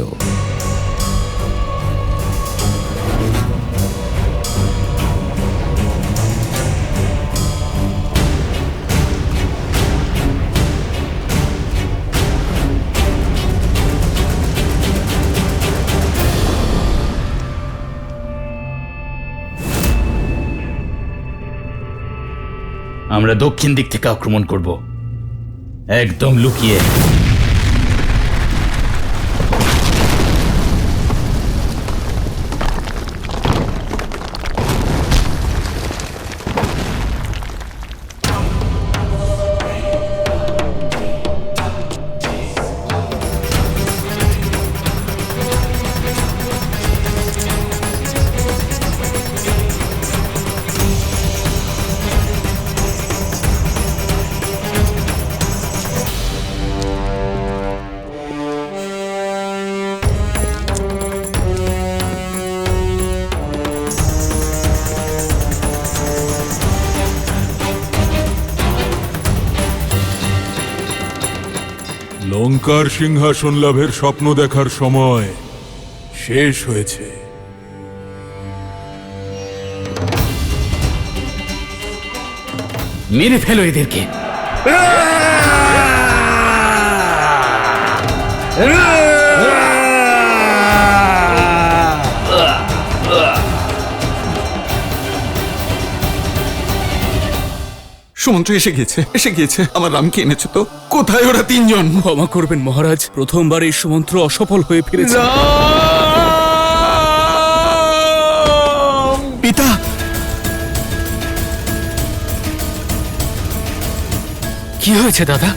আমরা দক্ষিণ দিক থেকে আক্রমণ করব, একদম লুকিয়ে। লঙ্কার সিংহাসন লাভের স্বপ্ন দেখার সময় শেষ হয়েছে। মেরে ফেলো এদেরকে। সুমন্ত্র এসে গিয়েছে। আমার রামকে এনেছে তো? কোথায় ওরা তিনজন? ক্ষমা করবেন মহারাজ, প্রথমবার এই সুমন্ত্র অসফল হয়ে ফিরেছে। পিতা, কি হয়েছে দাদা?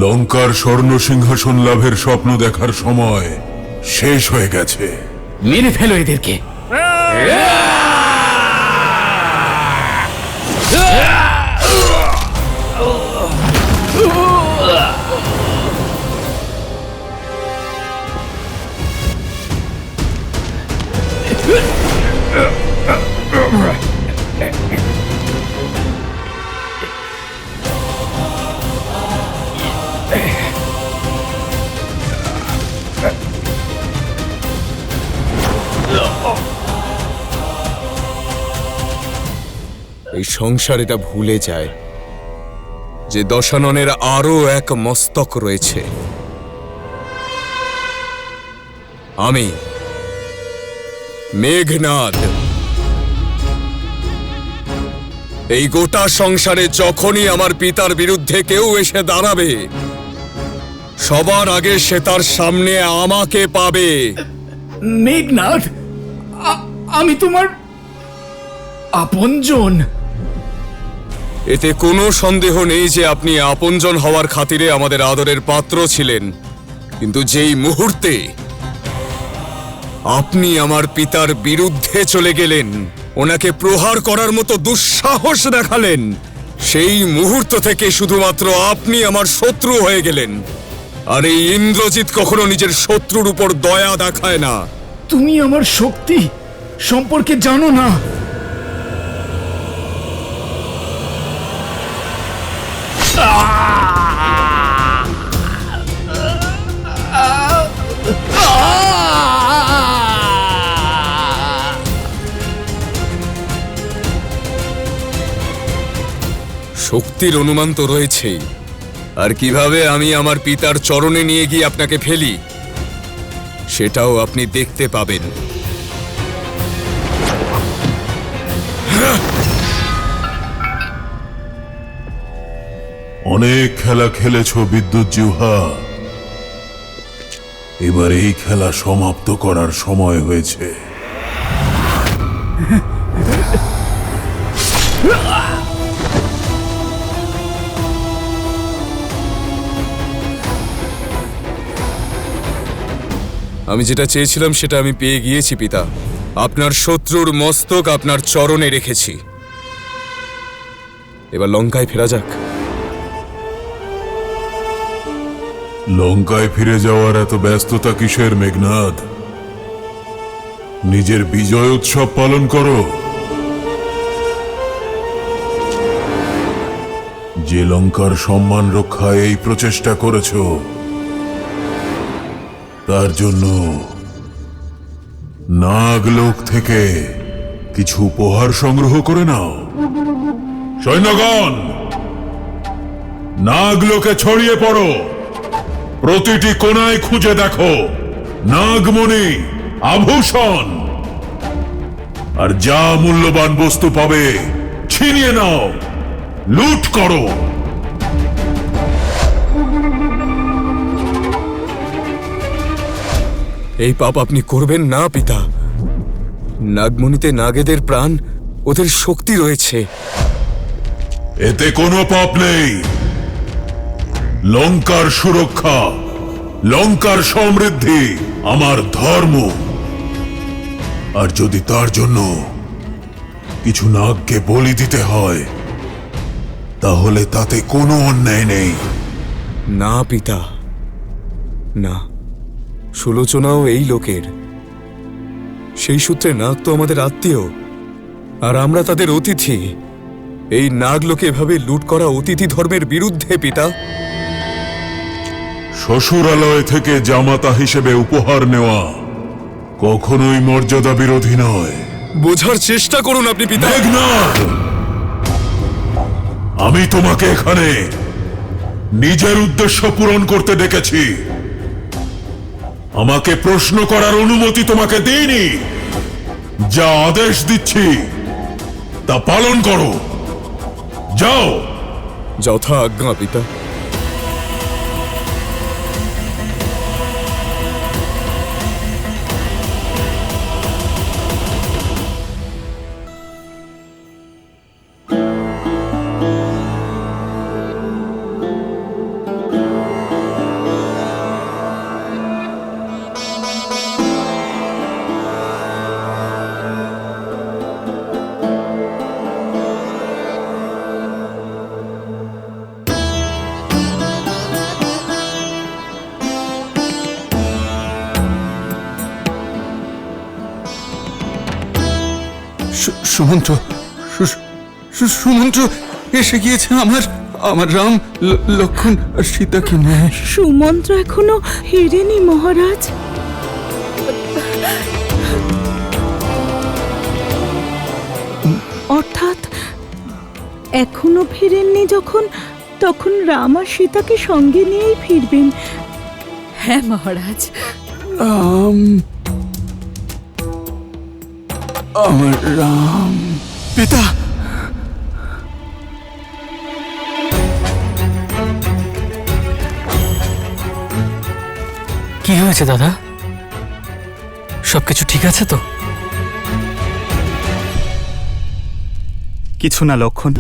লঙ্কার স্বর্ণ সিংহাসন লাভের স্বপ্ন দেখার সময় শেষ হয়ে গেছে। মেরে ফেলো এদেরকে। এই সংসার এটা ভুলে যায় যে দশাননের আরো এক মস্তক রয়েছে। আমি মেঘনাদ। এই গোটা সংসারে যখনই আমার পিতার বিরুদ্ধে কেউ এসে দাঁড়াবে, সবার আগে সে তার সামনে আমাকে পাবে। মেঘনাদ, আমি তোমার আপনজন। এতে কোনো সন্দেহ নেই যে আপনি আপনজন হওয়ার খাতিরে আমাদের আদরের পাত্র ছিলেন, কিন্তু যেই মুহূর্তে আপনি আমার পিতার বিরুদ্ধে চলে গেলেন, ওনাকে প্রহার করার মতো দুঃসাহস দেখালেন, সেই মুহূর্ত থেকে শুধুমাত্র আপনি আমার শত্রু হয়ে গেলেন। আর এই ইন্দ্রজিৎ কখনো নিজের শত্রুর উপর দয়া দেখায় না। তুমি আমার শক্তি সম্পর্কে জানো না। শক্তির অনুমান তো রয়েছেই, আর কিভাবে আমি আমার পিতার চরণে নিয়ে গিয়ে আপনাকে ফেলি সেটাও আপনি দেখতে পাবেন। অনেক খেলা খেলেছ বিদ্যুৎ জিহ্বা, এবার এই খেলা সমাপ্ত করার সময় হয়েছে। আমি যেটা চেয়েছিলাম সেটা আমি পেয়ে গিয়েছি পিতা। আপনার শত্রুর মস্তক আপনার চরণে রেখেছি। এবার লঙ্কায় ফেরা যাক। লঙ্কায় ফিরে যাওয়ার এত ব্যস্ততা কিসের মেঘনাদ? নিজের বিজয় উৎসব পালন করো। যে লঙ্কার সম্মান রক্ষায় এই প্রচেষ্টা করেছ, তার জন্য নাগলোক থেকে কিছু উপহার সংগ্রহ করে নাও। সৈন্যগণ, নাগলোকে ছড়িয়ে পড়ো। প্রতিটি কোণায় খুঁজে দেখো নাগমণি, আভূষণ, আর যা মূল্যবান বস্তু পাবে ছিনিয়ে নাও, লুট করো। এই পাপ আপনি করবেন না পিতা। নাগমণিতে নাগেদের প্রাণ, ওদের শক্তি রয়েছে। এতে কোনো পাপ নেই। লঙ্কার সুরক্ষা, লঙ্কার সমৃদ্ধি আমার ধর্ম। আর যদি তার জন্য কিছু নাগকে বলি দিতে হয়, তাহলে তাতে কোনো অন্যায় নেই। না পিতা, না। সুলোচনাও এই লোকের। সেই সূত্রে নাগ তো আমাদের আত্মীয়, আর আমরা তাদের অতিথি। এই নাগলোকে এভাবে লুট করা অতিথি ধর্মের বিরুদ্ধে পিতা। শ্বশুরালয় থেকে জামাতা হিসেবে উপহার নেওয়া কখনোই মর্যাদা বিরোধী নয়। বোঝার চেষ্টা করুন আপনি পিতা। মেঘনাদ, আমি তোমাকে এখানে নিজের উদ্দেশ্য পূরণ করতে ডেকেছি। আমাকে প্রশ্ন করার অনুমতি তোমাকে দিইনি। যা আদেশ দিচ্ছি তা পালন করো। যাও। যথা আজ্ঞা পিতা। সুমন্ত্র, সুমন্ত্র এসে গিয়েছে আমার রাম, লক্ষণ আর সীতাকে নিয়ে। সুমন্ত্র এখনো ফেরেনি মহারাজ। অর্থাৎ এখনো ফিরেননি যখন, তখন রাম আর সীতাকে সঙ্গে নিয়েই ফিরবেন। হ্যাঁ মহারাজ। আমার রাম। পিতা, কি হয়েছে দাদা? সবকিছু ঠিক আছে তো? কিছু না লক্ষণ।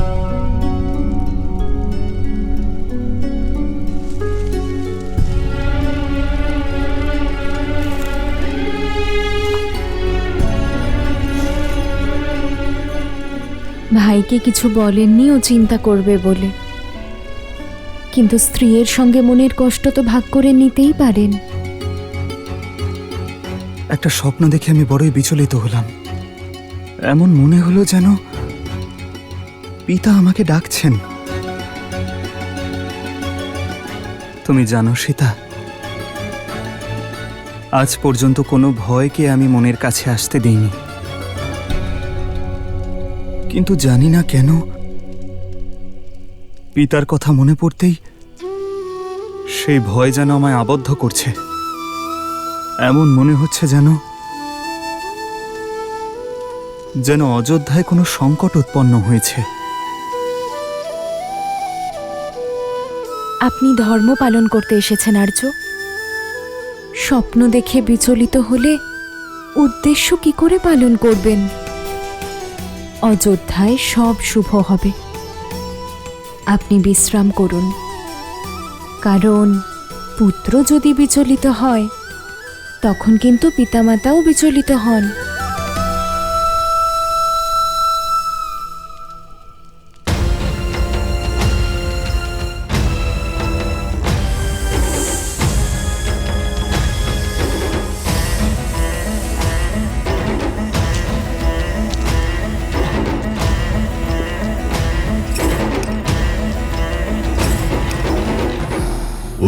ভাইকে কিছু বলেননি ও চিন্তা করবে বলে, কিন্তু স্ত্রীর সঙ্গে মনের কষ্ট তো ভাগ করে নিতেই পারেন। একটা স্বপ্ন দেখে আমি বড়ই বিচলিত হলাম। এমন মনে হলো যেন পিতা আমাকে ডাকছেন। তুমি জানো সীতা, আজ পর্যন্ত কোনো ভয়কে আমি মনের কাছে আসতে দিইনি, কিন্তু জানি না কেন পিতার কথা মনে পড়তেই সেই ভয় যেন আমায় আবদ্ধ করছে। এমন মনে হচ্ছে যেন অযোধ্যায় কোনো সংকট উৎপন্ন হয়েছে। আপনি ধর্ম পালন করতে এসেছেন আর্য। স্বপ্ন দেখে বিচলিত হলে উদ্দেশ্য কি করে পালন করবেন? অযোধ্যায় সব শুভ হবে। আপনি বিশ্রাম করুন, কারণ পুত্র যদি বিচলিত হয় তখন কিন্তু পিতামাতাও বিচলিত হন।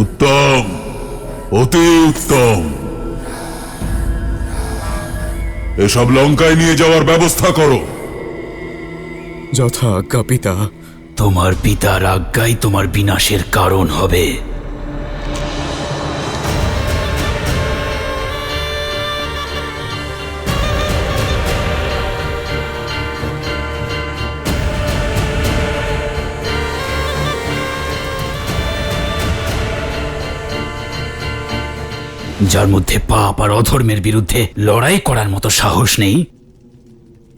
উত্তম, অতি উত্তম। এসব লঙ্কায় নিয়ে যাওয়ার ব্যবস্থা করো। যথা আজ্ঞা পিতা। তোমার পিতার আজ্ঞাই তোমার বিনাশের কারণ হবে। যার মধ্যে পাপ আর অধর্মের বিরুদ্ধে লড়াই করার মতো সাহস নেই,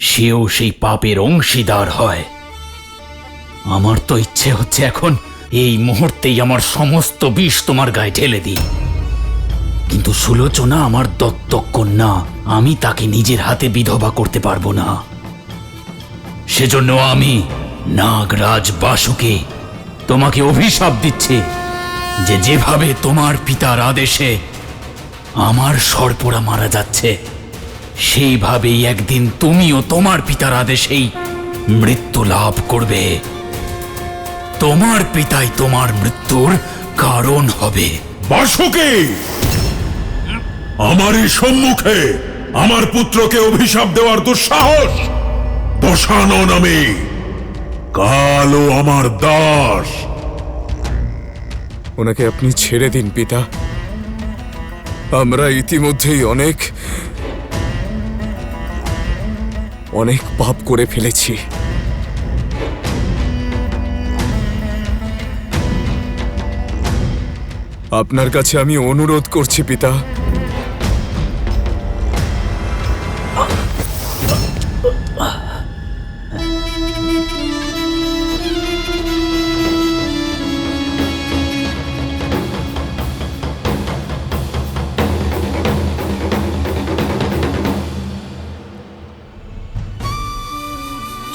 সেও সেই পাপের অংশীদার হয়। আমার তো ইচ্ছে হচ্ছে এখন এই মুহূর্তেই আমার সমস্ত বিষ তোমার গায়ে ঢেলে দিই, কিন্তু সুলোচনা আমার দত্তক কন্যা, আমি তাকে নিজের হাতে বিধবা করতে পারবো না। সেজন্য আমি নাগরাজ বাসুকে তোমাকে অভিশাপ দিচ্ছি যে যেভাবে তোমার পিতার আদেশে আমার সর্পরা মারা যাচ্ছে, সেইভাবেই একদিন তুমিও তোমার পিতার আদেশেই মৃত্যু লাভ করবে। তোমার পিতাই তোমার মৃত্যুর কারণ হবে। বাসুকি, আমারই সম্মুখে আমার পুত্রকে অভিশাপ দেওয়ার দুঃসাহস! দশানন আমি, কালও আমার দাস। ওনাকে আপনি ছেড়ে দিন পিতা। আমরা ইতিমধ্যেই অনেক পাপ করে ফেলেছি। আপনার কাছে আমি অনুরোধ করছি পিতা,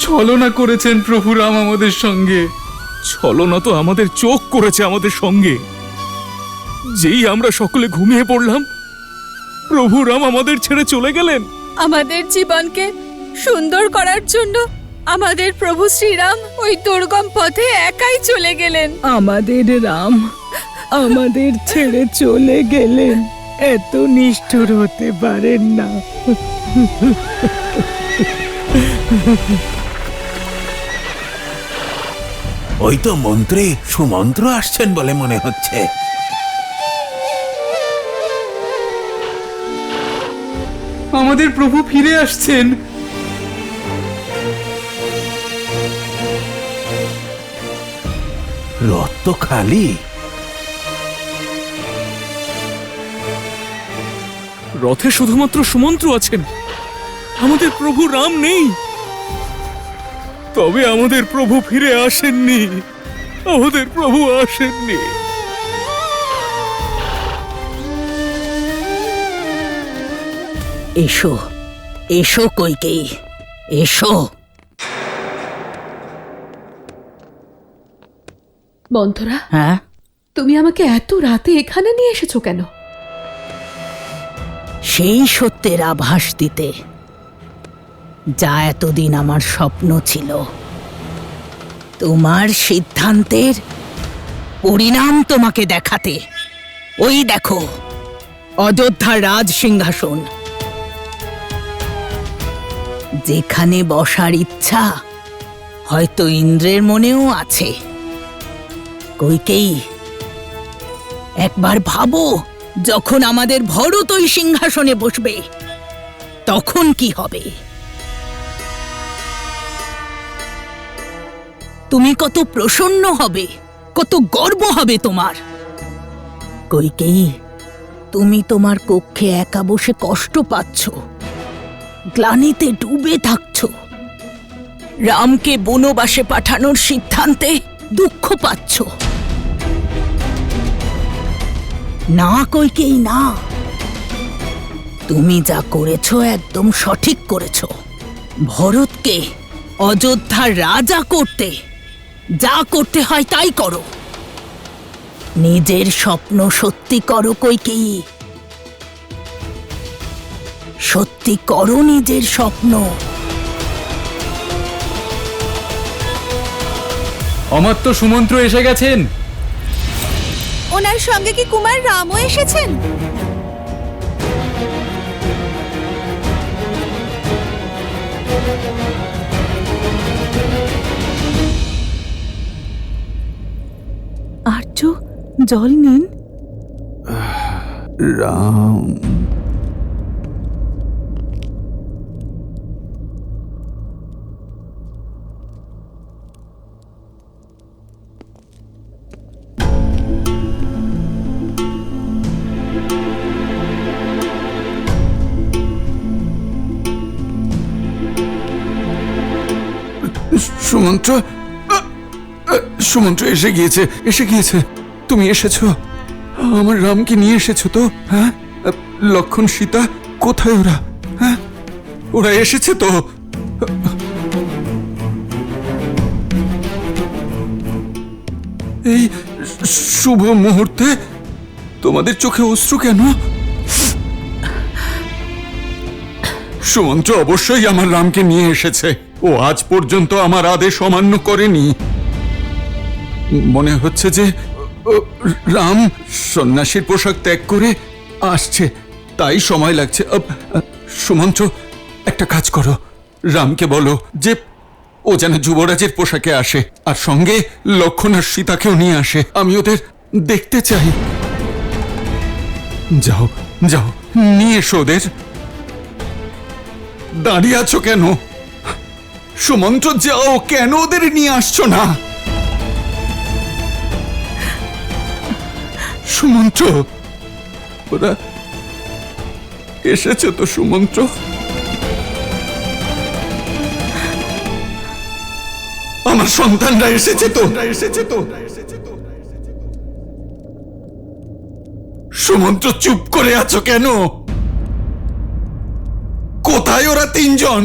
ছলনা করেছেন প্রভু রাম আমাদের সঙ্গে। ছলনা তো আমাদের চোখ করেছে আমাদের সঙ্গে। যেই আমরা সকলে ঘুমিয়ে পড়লাম, প্রভু রাম আমাদের ছেড়ে চলে গেলেন। আমাদের জীবনকে সুন্দর করার জন্য আমাদের প্রভু শ্রীরাম ওই দুর্গম পথে একাই চলে গেলেন। আমাদের রাম আমাদের ছেড়ে চলে গেলেন, এত নিষ্ঠুর হতে পারেন না। ওই তো মন্ত্রী সুমন্ত্র আসছেন বলে মনে হচ্ছে। আমাদের প্রভু ফিরে আসছেন। রথ তো খালি। রথে শুধুমাত্র সুমন্ত্র আছেন, আমাদের প্রভু রাম নেই। তবে আমাদের প্রভু ফিরে আসেননি, আমাদের প্রভু আসেননি। এসো এসো কইকেয়ী, এসো। মন্থরা, হ্যাঁ, তুমি আমাকে এত রাতে এখানে নিয়ে এসেছো কেন? সেই সত্যের আভাস দিতে যা এতদিন আমার স্বপ্ন ছিল। তোমার সিদ্ধান্তের পরিণাম তোমাকে দেখাতে। ওই দেখো, অযোধ্যার রাজ সিংহাসন। যেখানে বসার ইচ্ছা হয়তো ইন্দ্রের মনেও আছে। কইকেয়ী, একবার ভাবো, যখন আমাদের ভরত ওই সিংহাসনে বসবে তখন কি হবে? তুমি কত প্রসন্ন হবে, কত গর্ব হবে তোমার। কইকেয়ী, তুমি তোমার কক্ষে একা বসে কষ্ট পাচ্ছ, গ্লানিতে ডুবে থাকছ, রামকে বনবাসে পাঠানোর সিদ্ধান্তে দুঃখ পাচ্ছ। না কইকেয়ী, না, তুমি যা করেছো একদম সঠিক করেছো। ভরতকে অযোধ্যার রাজা করতে যা করতে হয় তাই করো। নিজের স্বপ্ন সত্যি করো কইকেয়ী, সত্যি করো নিজের স্বপ্ন। অমাত্য সুমন্ত্র এসে গেছেন। ওনার সঙ্গে কি কুমার রামও এসেছেন? আর্য, জল নিন। রাম, সুমন্ত্র, সুমন্ত্র এসে গিয়েছে। তুমি এসেছো, আমার রামকে নিয়ে এসেছো তো? হ্যাঁ, লক্ষণ সীতা কোথায় ওরা? হ্যাঁ, ওরা এসেছে তো? এই শুভ মুহূর্তে তোমাদের চোখে অশ্রু কেন? সুমন্ত্র অবশ্যই আমার রামকে নিয়ে এসেছে। ও আজ পর্যন্ত আমার আদেশ অমান্য করেনি। মনে হচ্ছে যে রাম সন্ন্যাসীর পোশাক ত্যাগ করে আসছে, তাই সময় লাগছে। সুমন্ত্র, একটা কাজ করো, রামকে বলো যে ও যেন যুবরাজের পোশাকে আসে, আর সঙ্গে লক্ষণ আর সীতাকেও নিয়ে আসে। আমি ওদের দেখতে চাই। যাও যাও, নিয়ে এসো ওদের। দাঁড়িয়ে আছো কেন? সুমন্ত্র, যাও, কেন ওদের নিয়ে আসছো না? সুমন্ত্র, ওরা এসেছে তো? সুমন্ত্র, আমার সন্তানরা এসেছে তো? সুমন্ত্র, চুপ করে আছো কেন? কোথায় ওরা তিনজন?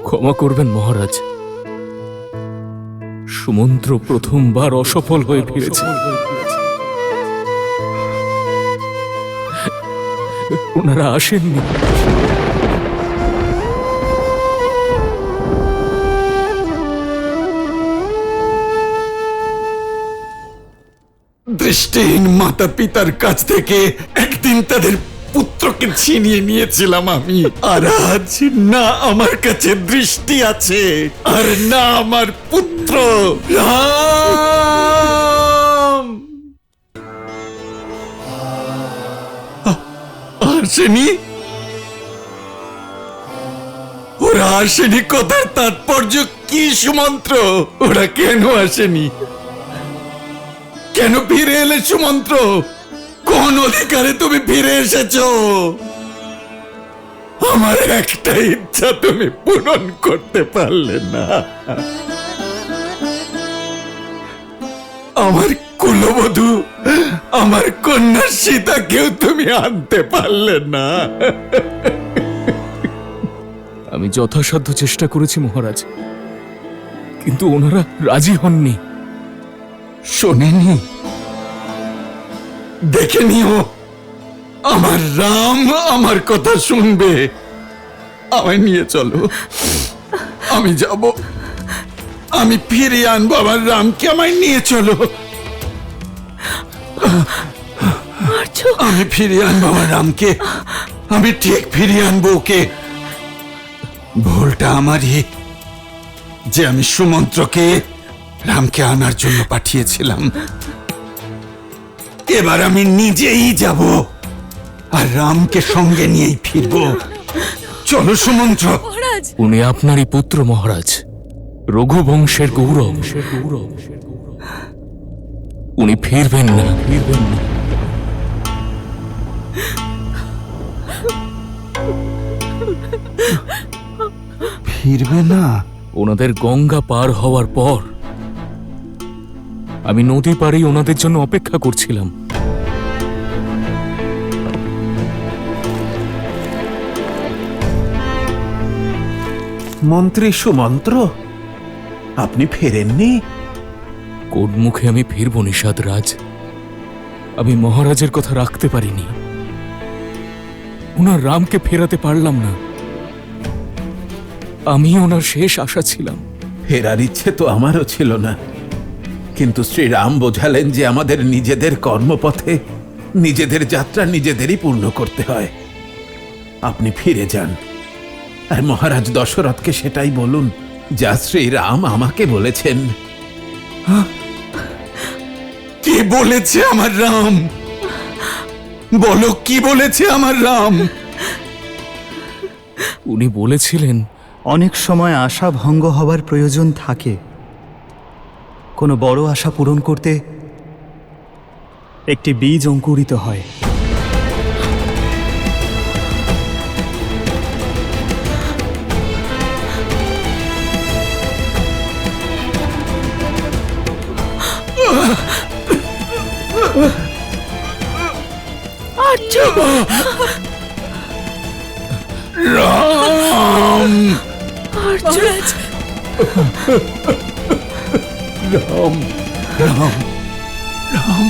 ক্ষমা করবেন মহারাজ, সুমন্ত্র প্রথমবার অসফল হয়ে ফিরেছে। ওনারা আসেননি। দৃষ্টিহীন মাতা পিতার কাছ থেকে একদিন তাদের পুত্রকে ছিনিয়ে নিয়েছিলাম আমি, আর আজ না আমার কাছে দৃষ্টি আছে আর না আমার পুত্র। রাম আসেনি? ওরা আসেনি কথার তাৎপর্য কি সুমন্ত্র? ওরা কেন আসেনি? কেন ফিরে এলে সুমন্ত্র? কোন অধিকারে তুমি ফিরে এসেছো? আমার একটা ইচ্ছা তুমি পূরণ করতে পারলে না। আমার কুলবধূ, আমার কন্যা সীতাকেও তুমি আনতে পারলে না। আমি যথাসাধ্য চেষ্টা করেছি মহারাজ, কিন্তু ওনারা রাজি হননি। শোনেনি? দেখে নিও, আমার রাম আমার কথা শুনবে। আমায় নিয়ে চলো, আমি যাব, আমি ফিরিয়ে আনবো আমার রামকে। আমায় নিয়ে চলো, আমি ফিরিয়ে আনবো আমার রামকে। আমি ঠিক ফিরিয়ে আনবো ওকে। ভুলটা আমারই যে আমি সুমন্ত্রকে রামকে আনার জন্য পাঠিয়েছিলাম। এবার আমি নিজেই যাব আর রামকে সঙ্গে নিয়েই ফিরব। চলো সুমন্ত্র। উনি আপনারই পুত্র মহারাজ, রঘুবংশের গৌরব। উনি ফিরবেন না। ফিরবে না? ওনাদের গঙ্গা পার হওয়ার পর আমি নদী পাড়েই ওনাদের জন্য অপেক্ষা করছিলাম। মন্ত্রী সুমন্ত্র, আপনি ফেরেননি? কোন মুখে আমি ফিরব নিষাদ রাজ? আমি মহারাজের কথা রাখতে পারিনি, ওনার রামকে ফেরাতে পারলাম না। আমি ওনার শেষ আশা ছিলাম। ফেরার ইচ্ছে তো আমারও ছিল না, কিন্তু শ্রীরাম বোঝালেন যে আমাদের নিজেদের কর্মপথে নিজেদের যাত্রা নিজেদেরই পূর্ণ করতে হয়। আপনি ফিরে যান, আর মহারাজ দশরথকে সেটাই বলুন যা শ্রীরাম আমাকে বলেছেন। কি বলেছে আমার রাম? বলো, কি বলেছে আমার রাম? উনি বলেছিলেন, অনেক সময় আশা ভঙ্গ হবার প্রয়োজন থাকে। কোনো বড় আশা পূরণ করতে একটি বীজ অঙ্কুরিত হয়। রাম মহারাজ, রাম রাম রাম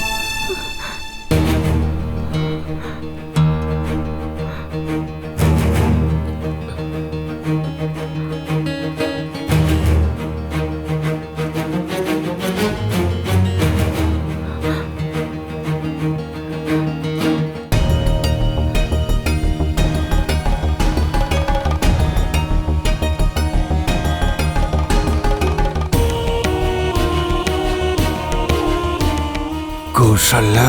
কৌশল্যা,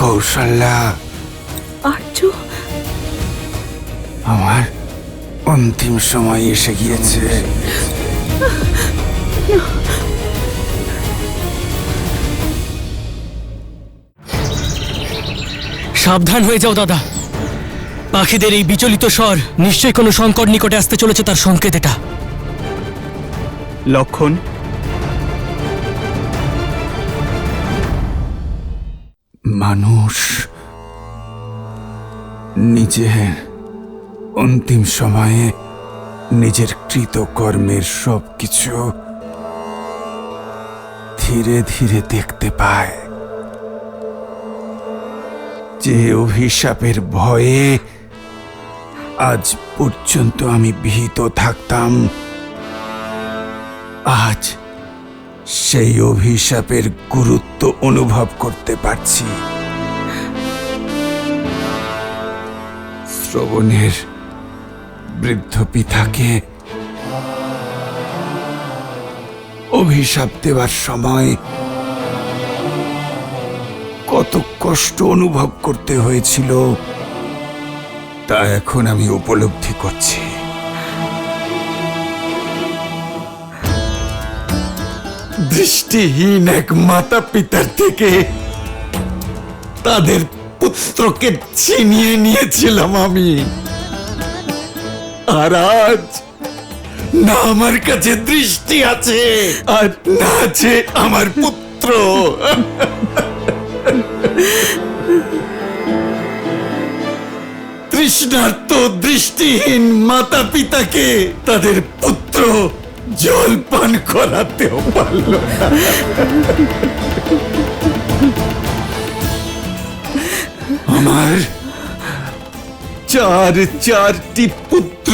কৌশল্যা, আর্য, আমার অন্তিম সময় এসে গিয়েছে। সাবধান হয়ে যাও দাদা। পাখিদের এই বিচলিত স্বর নিশ্চয়ই কোনো সংকট নিকটে আসতে চলেছে, তার সংকেত এটা। লক্ষণ, মানুষ নিজের অন্তিম সময়ে নিজের কৃতকর্মের সবকিছু ধীরে ধীরে দেখতে পায়। যে অভিশাপের ভয়ে আজ পর্যন্ত আমি ভীত থাকতাম, আজ সেই অভিশাপের গুরুত্ব অনুভব করতে পারছি। শ্রবণের বৃদ্ধ পিতাকে অভিশাপ দেওয়ার সময় কত কষ্ট অনুভব করতে হয়েছিল তা এখন আমি উপলব্ধি করছি। দৃষ্টিহীন এক মাতা পিতার থেকে তাদের পুত্রকে ছিনিয়ে নিয়েছিলাম আমি, আর আজ না আমার কাছে দৃষ্টি আছে আর না আছে আমার পুত্র। তৃষ্ণার্ত দৃষ্টিহীন মাতা পিতাকে তাদের পুত্র জল পান করাতেও পারল না। আমার চারটি পুত্র,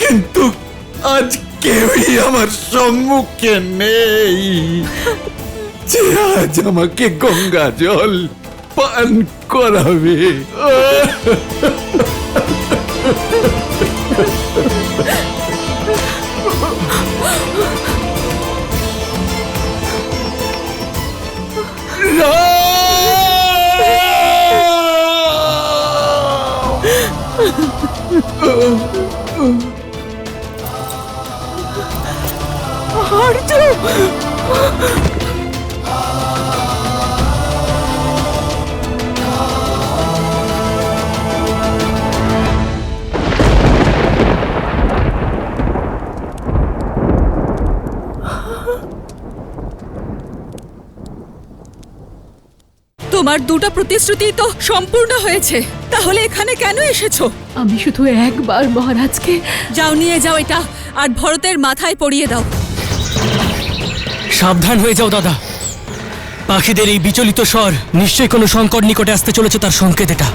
কিন্তু আজ কেউই আমার সম্মুখে নেই যে আজ আমাকে গঙ্গা জল পান করাবে। তোমার দুটো প্রতিশ্রুতি তো সম্পূর্ণ হয়েছে, তাহলে এখানে কেন এসেছো? আমি শুধু একবার মহারাজকে। যাও, নিয়ে যাও এটা, আর ভরতের মাথায় পরিয়ে দাও। সাবধান হয়ে যাও দাদা। পাখিদের এই বিচলিত স্বর নিশ্চয়ই কোনো সংকট নিকটে আসতে চলেছে, তার সংকেত এটা।